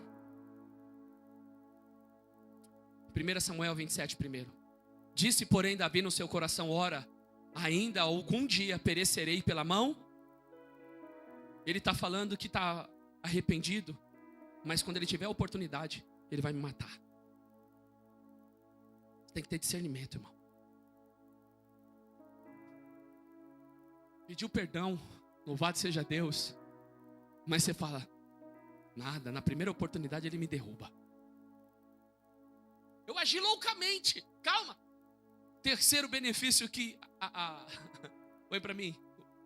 1 Samuel 27 primeiro. Disse, porém, Davi no seu coração, ora, ainda algum dia perecerei pela mão. Ele está falando que está arrependido, mas quando ele tiver a oportunidade, ele vai me matar. Você tem que ter discernimento, irmão. Pediu perdão, louvado seja Deus, mas você fala, nada, na primeira oportunidade ele me derruba. Eu agi loucamente, calma. Terceiro benefício que põe para mim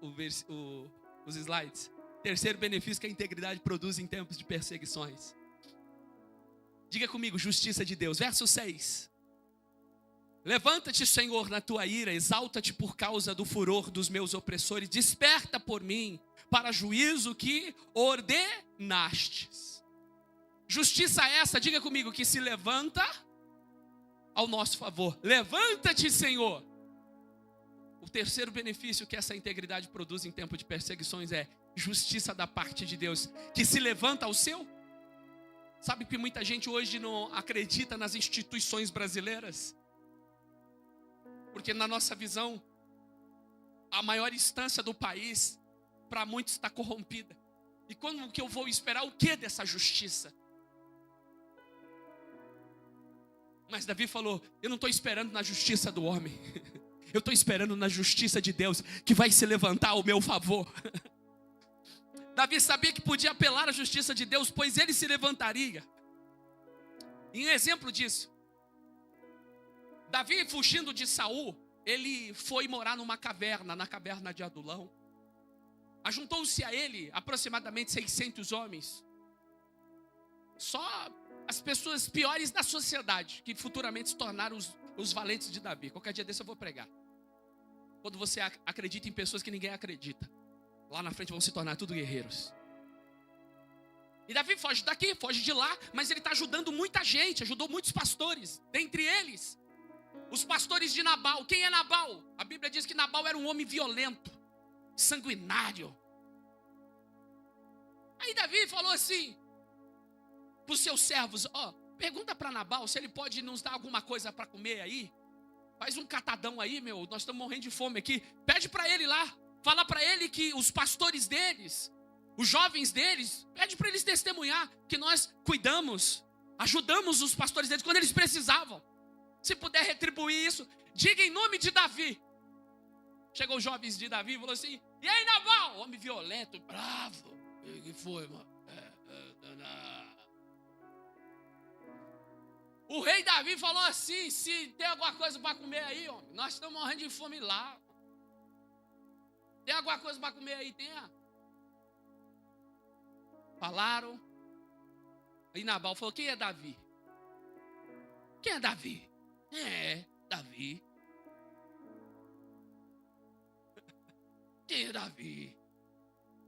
os slides. Terceiro benefício que a integridade produz em tempos de perseguições. Diga comigo, justiça de Deus. Verso 6. Levanta-te, Senhor, na tua ira, exalta-te por causa do furor dos meus opressores, desperta por mim para juízo que ordenastes. Justiça essa, diga comigo, que se levanta ao nosso favor. Levanta-te, Senhor. O terceiro benefício que essa integridade produz em tempo de perseguições é justiça da parte de Deus, que se levanta ao seu. Sabe que muita gente hoje não acredita nas instituições brasileiras? Porque na nossa visão, a maior instância do país, para muitos está corrompida. E quando que eu vou esperar o que dessa justiça? Mas Davi falou, eu não estou esperando na justiça do homem. Eu estou esperando na justiça de Deus, que vai se levantar ao meu favor. Davi sabia que podia apelar à justiça de Deus, pois ele se levantaria. E um exemplo disso, Davi, fugindo de Saul, ele foi morar numa caverna, na caverna de Adulão. Ajuntou-se a ele aproximadamente 600 homens. Só as pessoas piores da sociedade, que futuramente se tornaram os valentes de Davi. Qualquer dia desse eu vou pregar. Quando você acredita em pessoas que ninguém acredita, lá na frente vão se tornar tudo guerreiros. E Davi foge daqui, foge de lá, mas ele está ajudando muita gente, ajudou muitos pastores. Dentre eles, os pastores de Nabal. Quem é Nabal? A Bíblia diz que Nabal era um homem violento, sanguinário. Aí Davi falou assim para os seus servos, pergunta para Nabal se ele pode nos dar alguma coisa para comer aí. Faz um catadão aí, nós estamos morrendo de fome aqui. Pede para ele lá, fala para ele que os pastores deles, os jovens deles, pede para eles testemunhar que nós cuidamos, ajudamos os pastores deles quando eles precisavam. Se puder retribuir isso, diga em nome de Davi. Chegou os jovens de Davi e falou assim, e aí Nabal? Homem violento, bravo. O que foi, mano? O rei Davi falou assim, se tem alguma coisa para comer aí, homem, nós estamos morrendo de fome lá. Tem alguma coisa para comer aí? Tenha. Falaram. Aí Nabal falou, quem é Davi? Quem é Davi? Davi. Quem é Davi?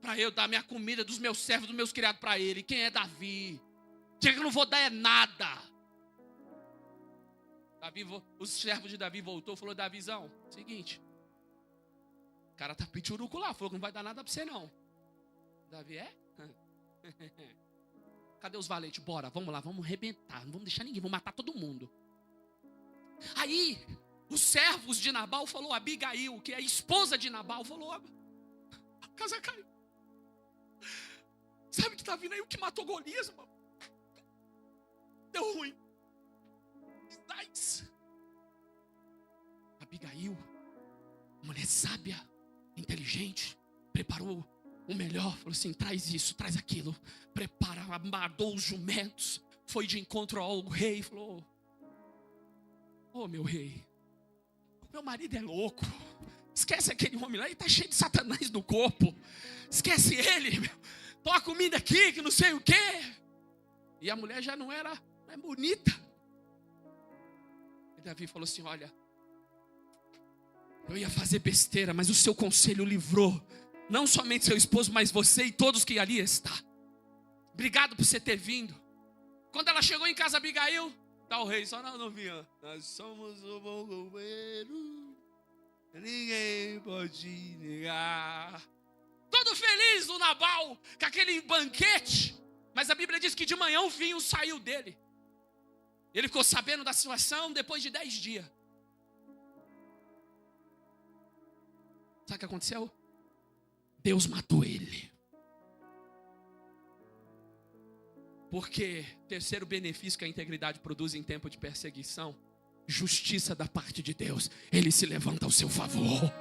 para eu dar minha comida, dos meus servos, dos meus criados para ele. Quem é Davi? Diga que eu não vou dar é nada. Os servos de Davi voltou, falou: Davizão, seguinte, o cara tá pituruco lá, falou que não vai dar nada para você não. Davi, é? Cadê os valentes? Bora, vamos lá, vamos arrebentar, não vamos deixar ninguém, vamos matar todo mundo. Aí, os servos de Nabal falou, Abigail, que é a esposa de Nabal, falou: a casa caiu. Sabe que tá vindo aí o que matou Golias, mano? Deu ruim. Abigail, mulher sábia, inteligente, preparou o melhor, falou assim: traz isso, traz aquilo, prepara, amadou os jumentos, foi de encontro ao rei, falou: ô meu rei, meu marido é louco, esquece aquele homem lá, ele está cheio de satanás no corpo, esquece ele, toma comida aqui, que não sei o quê. E a mulher já não é bonita. E Davi falou assim: olha, eu ia fazer besteira, mas o seu conselho livrou não somente seu esposo, mas você e todos que ali estão. Obrigado por você ter vindo. Quando ela chegou em casa, Abigail, tá o rei só na novinha: nós somos o bom companheiro, ninguém pode negar. Todo feliz o Nabal com aquele banquete. Mas a Bíblia diz que de manhã o vinho saiu dele. Ele ficou sabendo da situação depois de 10 dias. Sabe o que aconteceu? Deus matou ele. Porque terceiro benefício que a integridade produz em tempo de perseguição: justiça da parte de Deus. Ele se levanta ao seu favor.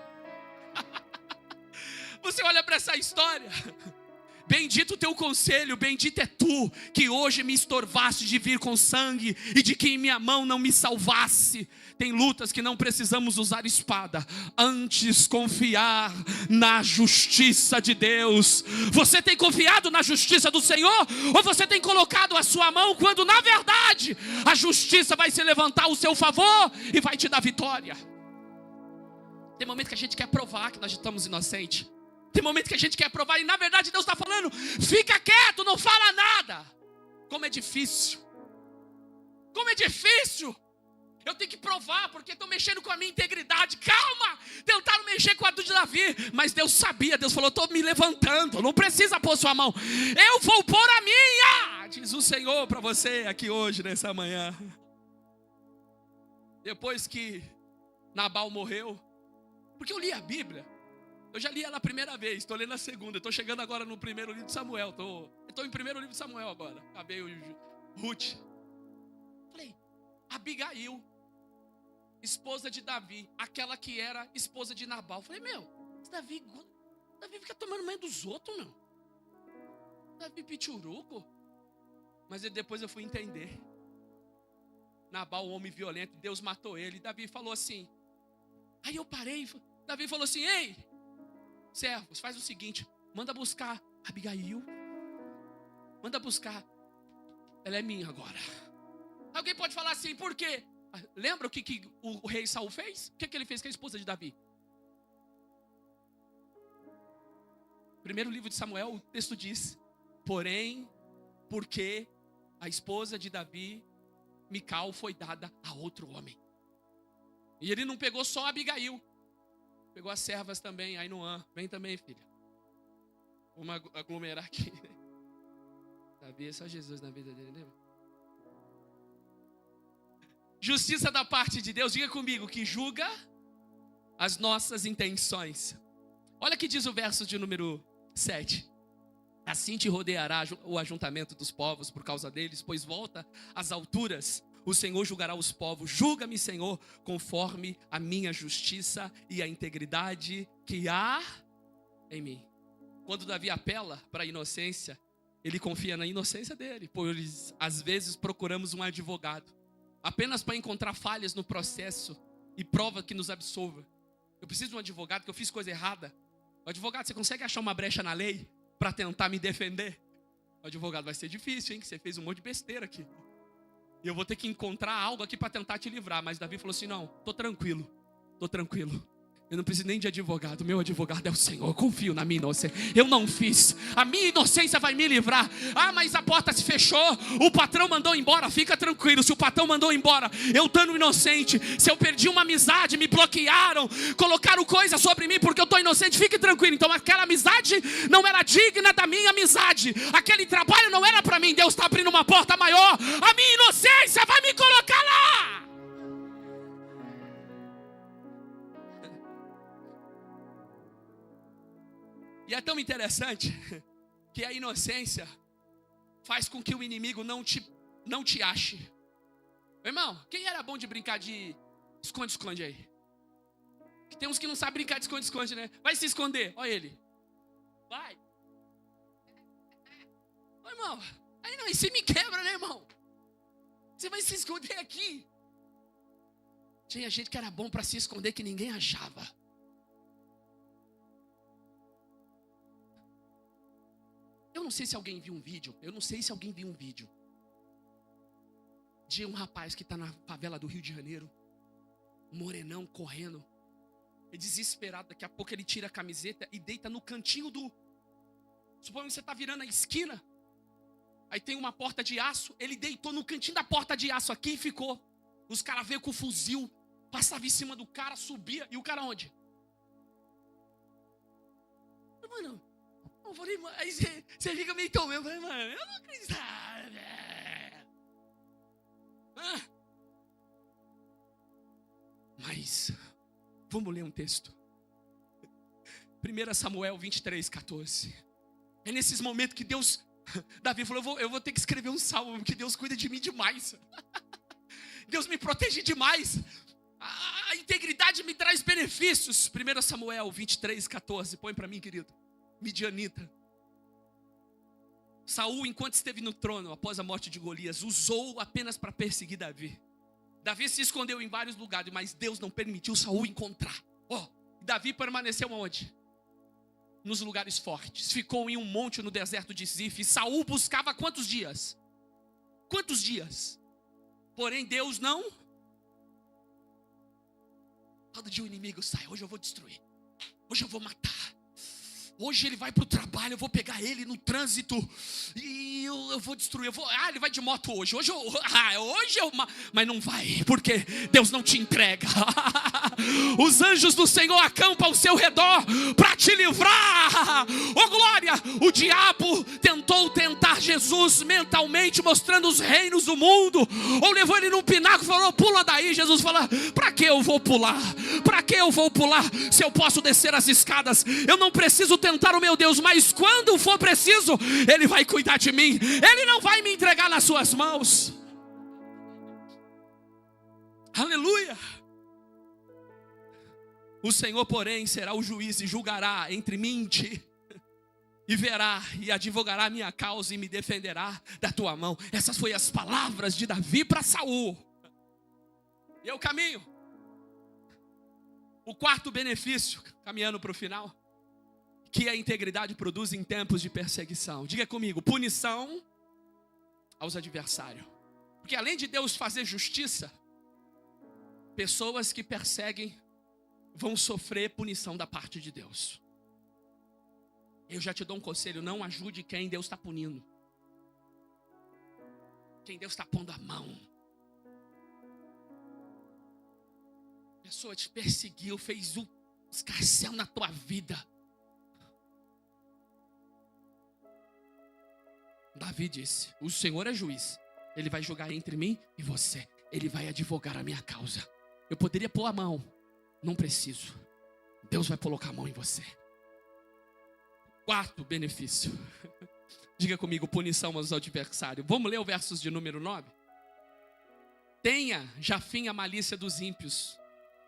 Você olha para essa história. Bendito o teu conselho, bendito é tu, que hoje me estorvaste de vir com sangue, e de que em minha mão não me salvasse. Tem lutas que não precisamos usar espada, antes confiar na justiça de Deus. Você tem confiado na justiça do Senhor? Ou você tem colocado a sua mão, quando na verdade a justiça vai se levantar ao seu favor e vai te dar vitória? Tem momento que a gente quer provar que nós estamos inocentes. Tem momento que a gente quer provar e na verdade Deus está falando: fica quieto, não fala nada. Como é difícil. Como é difícil. Eu tenho que provar porque estão mexendo com a minha integridade. Calma, tentaram mexer com a do Davi, mas Deus sabia. Deus falou: estou me levantando, não precisa pôr sua mão, eu vou pôr a minha, diz o Senhor para você aqui hoje, nessa manhã. Depois que Nabal morreu, porque eu li a Bíblia, eu já li ela a primeira vez, estou lendo a segunda, estou chegando agora no primeiro livro de Samuel, estou em primeiro livro de Samuel agora, acabei o Ruth. Falei, Abigail, esposa de Davi, aquela que era esposa de Nabal. Falei, Davi fica tomando banho dos outros, Davi pichuruco. Mas depois eu fui entender. Nabal, um homem violento, Deus matou ele. Davi falou assim, aí eu parei, Davi falou assim: ei, servos, faz o seguinte, manda buscar Abigail, manda buscar, ela é minha agora. Alguém pode falar assim, por quê? Lembra o que o rei Saul fez? O que ele fez com a esposa de Davi? Primeiro livro de Samuel, o texto diz: porém, porque a esposa de Davi, Mical, foi dada a outro homem. E ele não pegou só Abigail, pegou as servas também. Ainoã, vem também, filha. Vamos aglomerar aqui. Davi é só Jesus na vida dele, né? Justiça da parte de Deus, diga comigo, que julga as nossas intenções. Olha que diz o verso de número 7. Assim te rodeará o ajuntamento dos povos por causa deles, pois volta às alturas. O Senhor julgará os povos. Julga-me, Senhor, conforme a minha justiça e a integridade que há em mim. Quando Davi apela para a inocência, ele confia na inocência dele, pois às vezes procuramos um advogado apenas para encontrar falhas no processo e prova que nos absolva. Eu preciso de um advogado que eu fiz coisa errada. O advogado, você consegue achar uma brecha na lei para tentar me defender? O advogado, vai ser difícil, hein? Que você fez um monte de besteira aqui. E eu vou ter que encontrar algo aqui para tentar te livrar. Mas Davi falou assim, não, tô tranquilo. Eu não preciso nem de advogado. Meu advogado é o Senhor. Eu confio na minha inocência. Eu não fiz. A minha inocência vai me livrar. Ah, mas a porta se fechou. O patrão mandou embora. Fica tranquilo. Se o patrão mandou embora, eu estando inocente. Se eu perdi uma amizade, me bloquearam, colocaram coisa sobre mim porque eu estou inocente, fique tranquilo. Então aquela amizade não era digna da minha amizade. Aquele trabalho não era para mim. Deus está abrindo uma porta maior. A minha inocência vai me colocar lá. E é tão interessante que a inocência faz com que o inimigo não te ache. Meu irmão, quem era bom de brincar de esconde-esconde aí? Tem uns que não sabem brincar de esconde-esconde, né? Vai se esconder, olha ele. Vai. Ô, irmão, aí não, aí você me quebra, né, irmão? Você vai se esconder aqui. Tinha gente que era bom para se esconder que ninguém achava. Eu não sei se alguém viu um vídeo. De um rapaz que está na favela do Rio de Janeiro, morenão, correndo, é desesperado. Daqui a pouco ele tira a camiseta e deita no cantinho do... Suponho que você está virando a esquina, aí tem uma porta de aço. Ele deitou no cantinho da porta de aço aqui e ficou. Os caras veio com o fuzil, passava em cima do cara, subia. E o cara onde? Mano, eu falei, aí você fica meio tão mesmo. Eu falei, mano, eu não acredito. Mas, vamos ler um texto. 1 Samuel 23:14. É nesses momentos que Davi falou, eu vou ter que escrever um salmo, porque Deus cuida de mim demais. Deus me protege demais. A integridade me traz benefícios. 1 Samuel 23:14. Põe para mim, querido. Midianita. Saul, enquanto esteve no trono, após a morte de Golias, usou apenas para perseguir Davi. Davi se escondeu em vários lugares, mas Deus não permitiu Saul encontrar. Davi permaneceu onde? Nos lugares fortes. Ficou em um monte no deserto de Zif. Saul buscava quantos dias? Quantos dias? Porém Deus não. Todo dia o inimigo sai. Hoje eu vou destruir. Hoje eu vou matar. Hoje ele vai para o trabalho, eu vou pegar ele no trânsito e eu vou destruir. Ele vai de moto hoje. Mas não vai, porque Deus não te entrega. Os anjos do Senhor acampam ao seu redor para te livrar. Glória! O diabo tentou tentar Jesus mentalmente, mostrando os reinos do mundo. Ou levou ele num pináculo e falou, pula daí. Jesus fala, para que eu vou pular? Para que eu vou pular se eu posso descer as escadas? Eu não preciso tentar o meu Deus, mas quando for preciso, Ele vai cuidar de mim. Ele não vai me entregar nas suas mãos. Aleluia. O Senhor, porém, será o juiz e julgará entre mim e ti. E verá e advogará a minha causa e me defenderá da tua mão. Essas foram as palavras de Davi para Saul. E eu caminho. O quarto benefício, caminhando para o final, que a integridade produz em tempos de perseguição. Diga comigo, punição aos adversários. Porque além de Deus fazer justiça, pessoas que perseguem vão sofrer punição da parte de Deus. Eu já te dou um conselho, não ajude quem Deus está punindo. Quem Deus está pondo a mão. A pessoa te perseguiu, fez um escarcéu na tua vida. Davi disse, o Senhor é juiz. Ele vai julgar entre mim e você. Ele vai advogar a minha causa. Eu poderia pôr a mão. Não preciso. Deus vai colocar a mão em você. Quarto benefício. Diga comigo, punição aos adversários. Vamos ler o versos de número 9? Tenha já fim a malícia dos ímpios,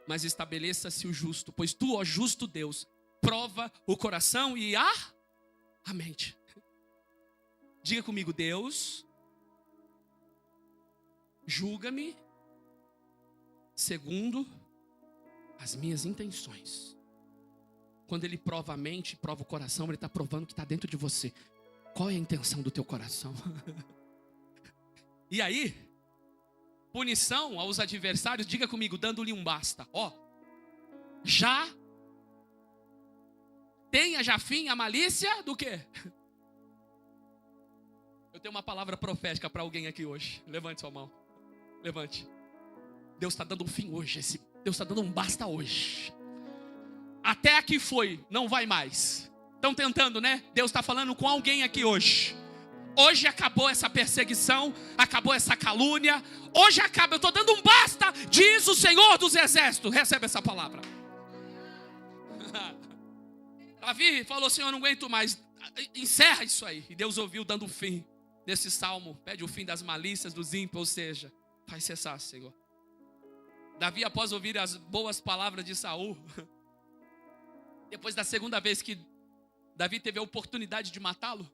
mas estabeleça-se o justo. Pois tu, ó justo Deus, prova o coração e a mente. Diga comigo, Deus, julga-me segundo as minhas intenções. Quando Ele prova a mente, prova o coração, Ele está provando o que está dentro de você. Qual é a intenção do teu coração? E aí, punição aos adversários, diga comigo, dando-lhe um basta. Já tenha, Jafim, a malícia do quê? Eu tenho uma palavra profética para alguém aqui hoje. Levante sua mão. Levante. Deus está dando um fim hoje. Deus está dando um basta hoje. Até aqui foi, não vai mais. Estão tentando, né? Deus está falando com alguém aqui hoje. Hoje acabou essa perseguição, acabou essa calúnia. Hoje acaba, eu estou dando um basta, diz o Senhor dos Exércitos. Recebe essa palavra. Davi falou, Senhor, eu não aguento mais. Encerra isso aí. E Deus ouviu dando fim nesse salmo. Pede o fim das malícias dos ímpios, ou seja, faz cessar, Senhor. Davi, após ouvir as boas palavras de Saul, depois da segunda vez que Davi teve a oportunidade de matá-lo,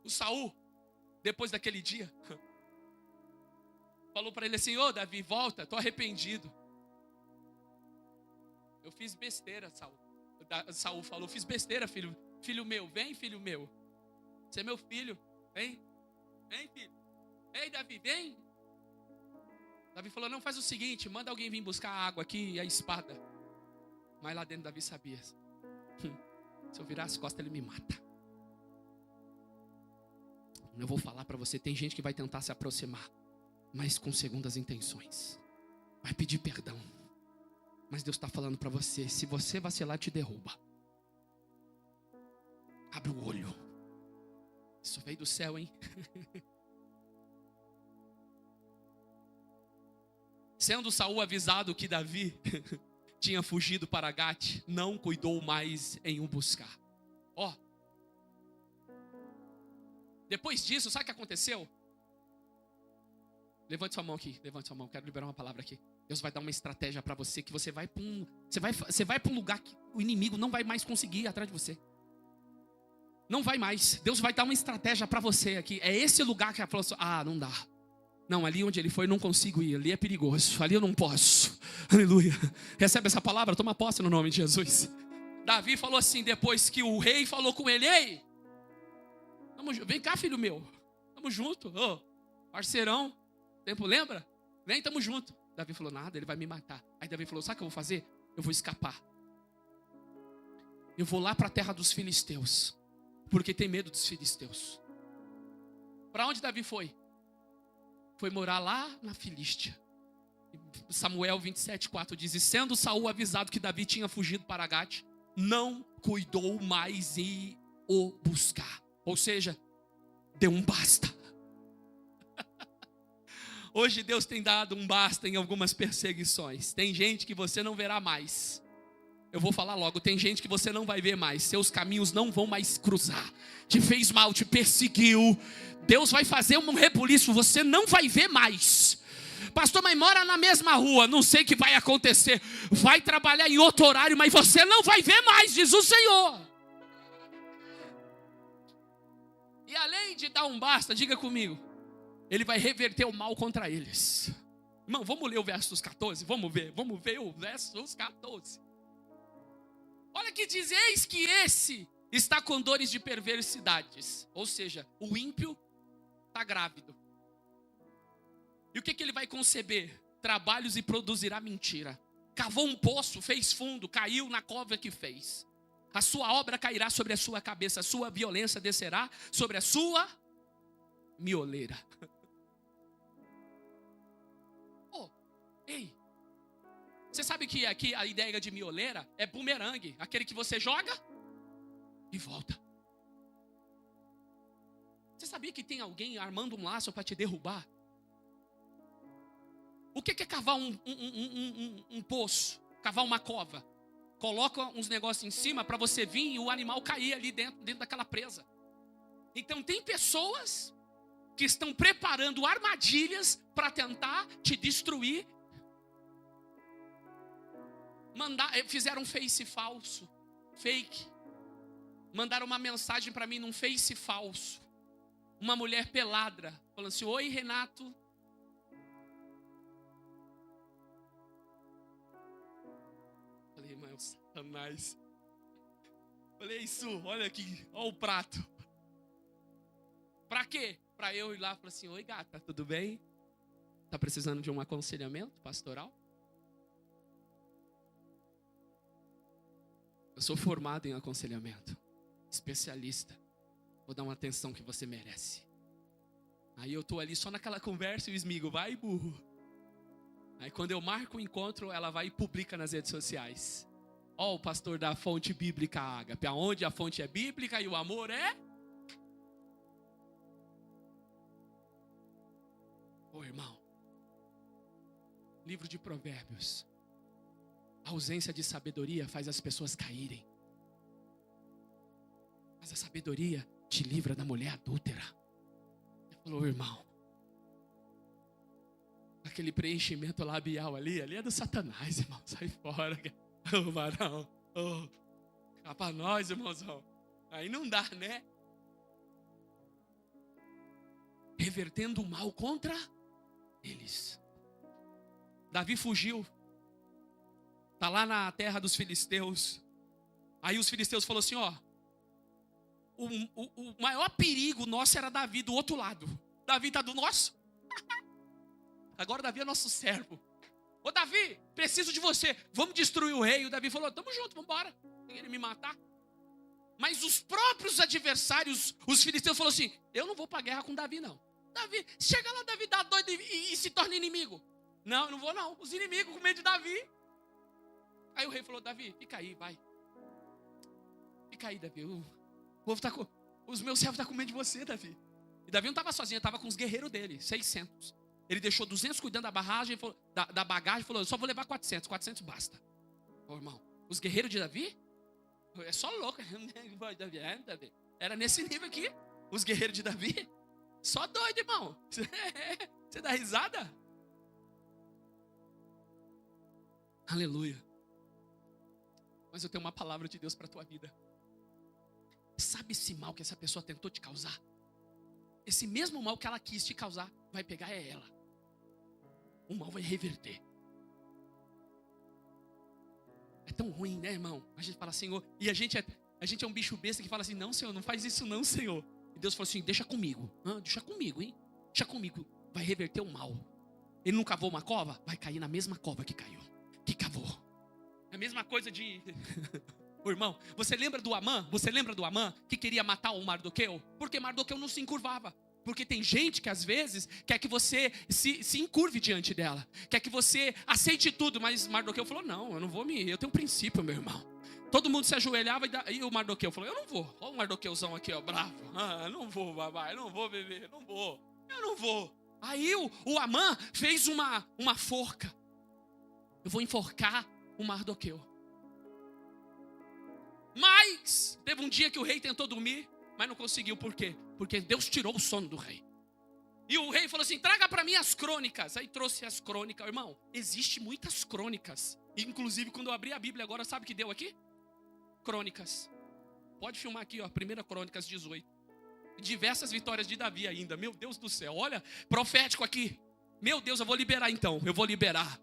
o Saul, depois daquele dia, falou para ele assim, ô Davi, volta, estou arrependido. Eu fiz besteira, Saul. Saul falou, fiz besteira, filho meu, vem filho meu. Você é meu filho, vem filho. Ei Davi, vem. Davi falou, não, faz o seguinte, manda alguém vir buscar a água aqui e a espada. Mas lá dentro Davi sabia, se eu virar as costas ele me mata. Eu vou falar para você, tem gente que vai tentar se aproximar, mas com segundas intenções. Vai pedir perdão. Mas Deus está falando para você, se você vacilar, te derruba. Abre o olho. Isso veio do céu, hein? Sendo Saul avisado que Davi tinha fugido para Gate, não cuidou mais em o buscar. Ó. Depois disso, sabe o que aconteceu? Levante sua mão aqui, levante sua mão, quero liberar uma palavra aqui. Deus vai dar uma estratégia para você, que você vai para um lugar que o inimigo não vai mais conseguir ir atrás de você. Não vai mais. Deus vai dar uma estratégia para você aqui. É esse lugar que ela falou assim, não dá. Não, ali onde ele foi eu não consigo ir, ali é perigoso, ali eu não posso. Aleluia. Recebe essa palavra, toma posse no nome de Jesus. Davi falou assim, depois que o rei falou com ele, ei, vem cá filho meu, tamo junto, parceirão, tempo lembra? Vem, tamo junto. Davi falou, nada, ele vai me matar. Aí Davi falou, sabe o que eu vou fazer? Eu vou escapar. Eu vou lá para a terra dos filisteus, porque tem medo dos filisteus. Para onde Davi foi? Foi morar lá na Filístia. Samuel 27:4 diz, e sendo Saul avisado que Davi tinha fugido para Gate, não cuidou mais em o buscar. Ou seja, deu um basta. Hoje Deus tem dado um basta em algumas perseguições. Tem gente que você não verá mais. Eu vou falar logo, tem gente que você não vai ver mais. Seus caminhos não vão mais cruzar. Te fez mal, te perseguiu. Deus vai fazer um rebuliço, você não vai ver mais. Pastor, mas mora na mesma rua, não sei o que vai acontecer. Vai trabalhar em outro horário, mas você não vai ver mais, diz o Senhor. E além de dar um basta, diga comigo, ele vai reverter o mal contra eles. Irmão, vamos ler o verso 14? Vamos ver o verso 14. Olha que diz, eis que esse está com dores de perversidades. Ou seja, o ímpio está grávido. E o que ele vai conceber? Trabalhos e produzirá mentira. Cavou um poço, fez fundo, caiu na cova que fez. A sua obra cairá sobre a sua cabeça, a sua violência descerá sobre a sua mioleira. Ei, você sabe que aqui a ideia de mioleira é bumerangue, aquele que você joga e volta. Você sabia que tem alguém armando um laço para te derrubar? O que é cavar um poço, cavar uma cova? Coloca uns negócios em cima para você vir e o animal cair ali dentro daquela presa. Então tem pessoas que estão preparando armadilhas para tentar te destruir. Fizeram um face falso, fake. Mandaram uma mensagem para mim num face falso. Uma mulher pelada, falando assim, oi Renato. Falei, irmão, Satanás. Falei, isso, olha aqui, olha o prato. Para quê? Para eu ir lá e falar assim, oi gata, tudo bem? Tá precisando de um aconselhamento pastoral? sou formado em aconselhamento, especialista. Vou dar uma atenção que você merece. Aí eu tô ali só naquela conversa e o Smigo, vai burro. Aí quando eu marco o encontro, ela vai e publica nas redes sociais. Ó, o pastor da fonte bíblica Ágape, aonde a fonte é bíblica e o amor é... Ô irmão, livro de Provérbios. A ausência de sabedoria faz as pessoas caírem. Mas a sabedoria te livra da mulher adúltera. Ele falou, irmão, aquele preenchimento labial ali é do Satanás, irmão. Sai fora. Ô varão, cá pra nós, irmãozão. Aí não dá, né? Revertendo o mal contra eles. Davi fugiu. Está lá na terra dos filisteus. Aí os filisteus falaram assim, ó. O maior perigo nosso era Davi do outro lado. Davi está do nosso. Agora Davi é nosso servo. Ô Davi, preciso de você. Vamos destruir o rei. O Davi falou, tamo junto, vamos embora. Tem ele me matar. Mas os próprios adversários, os filisteus falaram assim, eu não vou para a guerra com Davi não. Davi, chega lá, Davi dá doido e se torna inimigo. Não, eu não vou não. Os inimigos com medo de Davi. Aí o rei falou, Davi, fica aí, vai. Fica aí, Davi. O povo tá com... Os meus servos estão com medo de você, Davi. E Davi não estava sozinho, estava com os guerreiros dele, 600. Ele deixou 200 cuidando da barragem, da bagagem, falou, eu só vou levar 400, 400 basta. Ô irmão, os guerreiros de Davi, é só louco. Era nesse nível aqui, os guerreiros de Davi. Só doido, irmão. Você dá risada? Aleluia. Mas eu tenho uma palavra de Deus para a tua vida. Sabe esse mal que essa pessoa tentou te causar? Esse mesmo mal que ela quis te causar, vai pegar ela. O mal vai reverter. É tão ruim, né, irmão? A gente fala, Senhor, e a gente é um bicho besta que fala assim, não, Senhor, não faz isso não, Senhor. E Deus falou assim, deixa comigo. Deixa comigo, hein? Deixa comigo. Vai reverter o mal. Ele não cavou uma cova? Vai cair na mesma cova que caiu. Que cavou. É a mesma coisa de... Ô, irmão, você lembra do Amã? Você lembra do Amã que queria matar o Mardoqueu? Porque Mardoqueu não se encurvava. Porque tem gente que às vezes quer que você se encurve diante dela. Quer que você aceite tudo. Mas Mardoqueu falou, não, eu não vou eu tenho um princípio, meu irmão. Todo mundo se ajoelhava e o Mardoqueu falou, eu não vou. Olha o Mardoqueuzão aqui, ó, bravo. Não vou, babai, não vou beber, não vou. Eu não vou. Aí o Amã fez uma forca. Eu vou enforcar o Mardoqueu. Mas teve um dia que o rei tentou dormir, mas não conseguiu. Por quê? Porque Deus tirou o sono do rei. E o rei falou assim, traga para mim as crônicas. Aí trouxe as crônicas. Irmão, existe muitas crônicas. Inclusive quando eu abri a Bíblia agora, sabe o que deu aqui? Crônicas. Pode filmar aqui, ó, 1 Crônicas 18. Diversas vitórias de Davi ainda. Meu Deus do céu, olha, profético aqui. Meu Deus, eu vou liberar então. Eu vou liberar.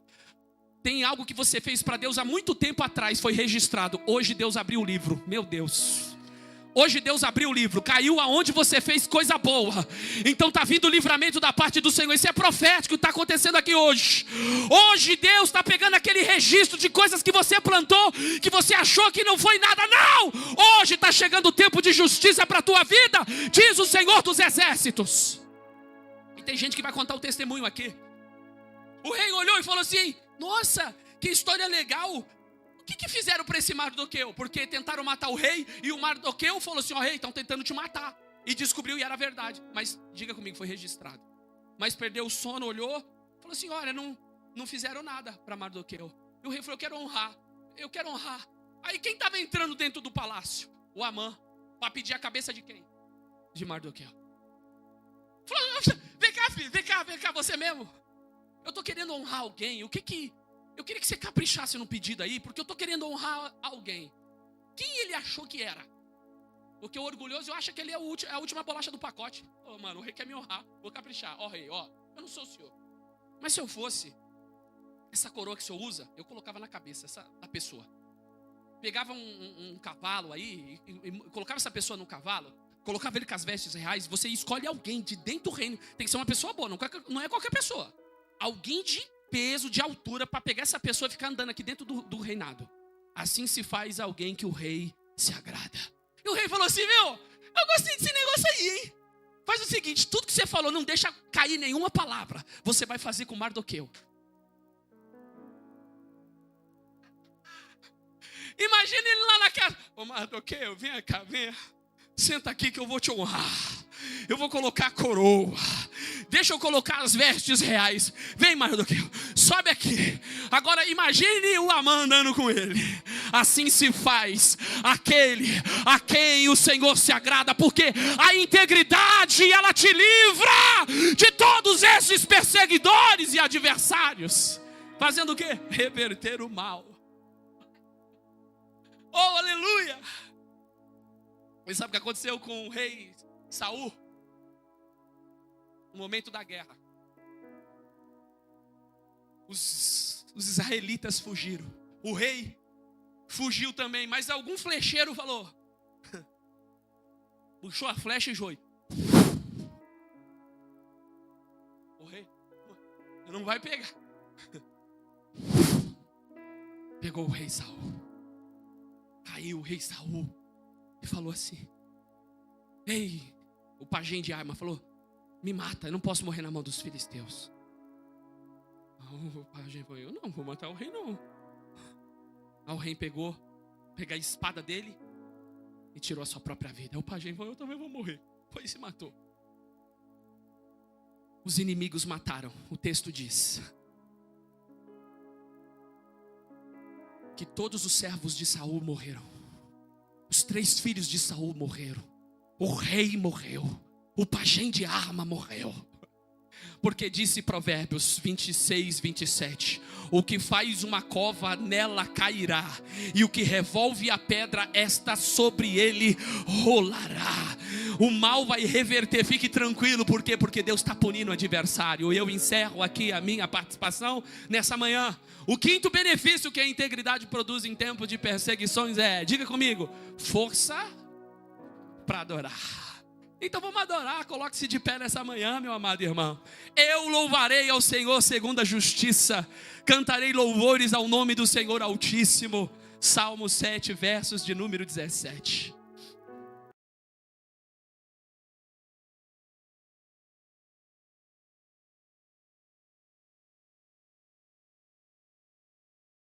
Tem algo que você fez para Deus há muito tempo atrás, foi registrado. Hoje Deus abriu o livro. Meu Deus. Hoje Deus abriu o livro. Caiu aonde você fez coisa boa. Então está vindo o livramento da parte do Senhor. Isso é profético, está acontecendo aqui hoje. Hoje Deus está pegando aquele registro de coisas que você plantou, que você achou que não foi nada. Não! Hoje está chegando o tempo de justiça para a tua vida, diz o Senhor dos Exércitos. E tem gente que vai contar o testemunho aqui. O rei olhou e falou assim, nossa, que história legal. O que fizeram para esse Mardoqueu? Porque tentaram matar o rei e o Mardoqueu falou assim, ó rei, estão tentando te matar. E descobriu e era verdade. Mas diga comigo, foi registrado. Mas perdeu o sono, olhou, falou assim, olha, não fizeram nada para Mardoqueu. E o rei falou, eu quero honrar. Aí quem estava entrando dentro do palácio? O Amã, para pedir a cabeça de quem? De Mardoqueu. Falou, vem cá filho, vem cá, você mesmo. Eu estou querendo honrar alguém. Eu queria que você caprichasse no pedido aí, porque eu estou querendo honrar alguém. Quem ele achou que era? Porque o orgulhoso acha que ele é a última bolacha do pacote. Ô, mano, o rei quer me honrar, vou caprichar. Ó, rei, ó, eu não sou o senhor. Mas se eu fosse, essa coroa que o senhor usa, eu colocava na cabeça da pessoa. Pegava um cavalo aí, e colocava essa pessoa no cavalo, colocava ele com as vestes reais. Você escolhe alguém de dentro do reino. Tem que ser uma pessoa boa, não é qualquer pessoa. Alguém de peso, de altura, para pegar essa pessoa e ficar andando aqui dentro do reinado. Assim se faz alguém que o rei se agrada. E o rei falou assim, viu? Eu gostei desse negócio aí, hein? Faz o seguinte, tudo que você falou, não deixa cair nenhuma palavra. Você vai fazer com Mardoqueu. Imagina ele lá na casa. Ô Mardoqueu, vem cá, vem. Senta aqui que eu vou te honrar. Eu vou colocar a coroa. Deixa eu colocar as vestes reais. Vem, Mardoqueu, sobe aqui. Agora imagine o Amã andando com ele. Assim se faz aquele a quem o Senhor se agrada, porque a integridade, ela te livra de todos esses perseguidores e adversários. Fazendo o quê? Reverter o mal. Oh, aleluia! E sabe o que aconteceu com o rei Saul? No momento da guerra, os israelitas fugiram. O rei fugiu também, mas algum flecheiro falou, puxou a flecha e joia. O rei não vai pegar. Pegou o rei Saul. Caiu o rei Saul e falou assim, ei, o pajem de arma falou, me mata, eu não posso morrer na mão dos filisteus. O pajem falou, eu não vou matar o rei não. Aí o rei pegou a espada dele e tirou a sua própria vida. O pajem falou, eu também vou morrer. Foi e se matou. Os inimigos mataram. O texto diz que todos os servos de Saul morreram. Os 3 filhos de Saul morreram. O rei morreu. O pajem de arma morreu. Porque disse Provérbios 26, 27, o que faz uma cova nela cairá, e o que revolve a pedra, esta sobre ele rolará. O mal vai reverter, fique tranquilo. Por quê? Porque Deus está punindo o adversário. Eu encerro aqui a minha participação nessa manhã. O 5º benefício que a integridade produz em tempo de perseguições é, diga comigo, força para adorar. Então vamos adorar, coloque-se de pé nessa manhã, meu amado irmão. Eu louvarei ao Senhor segundo a justiça, cantarei louvores ao nome do Senhor Altíssimo. Salmo 7, versos de número 17.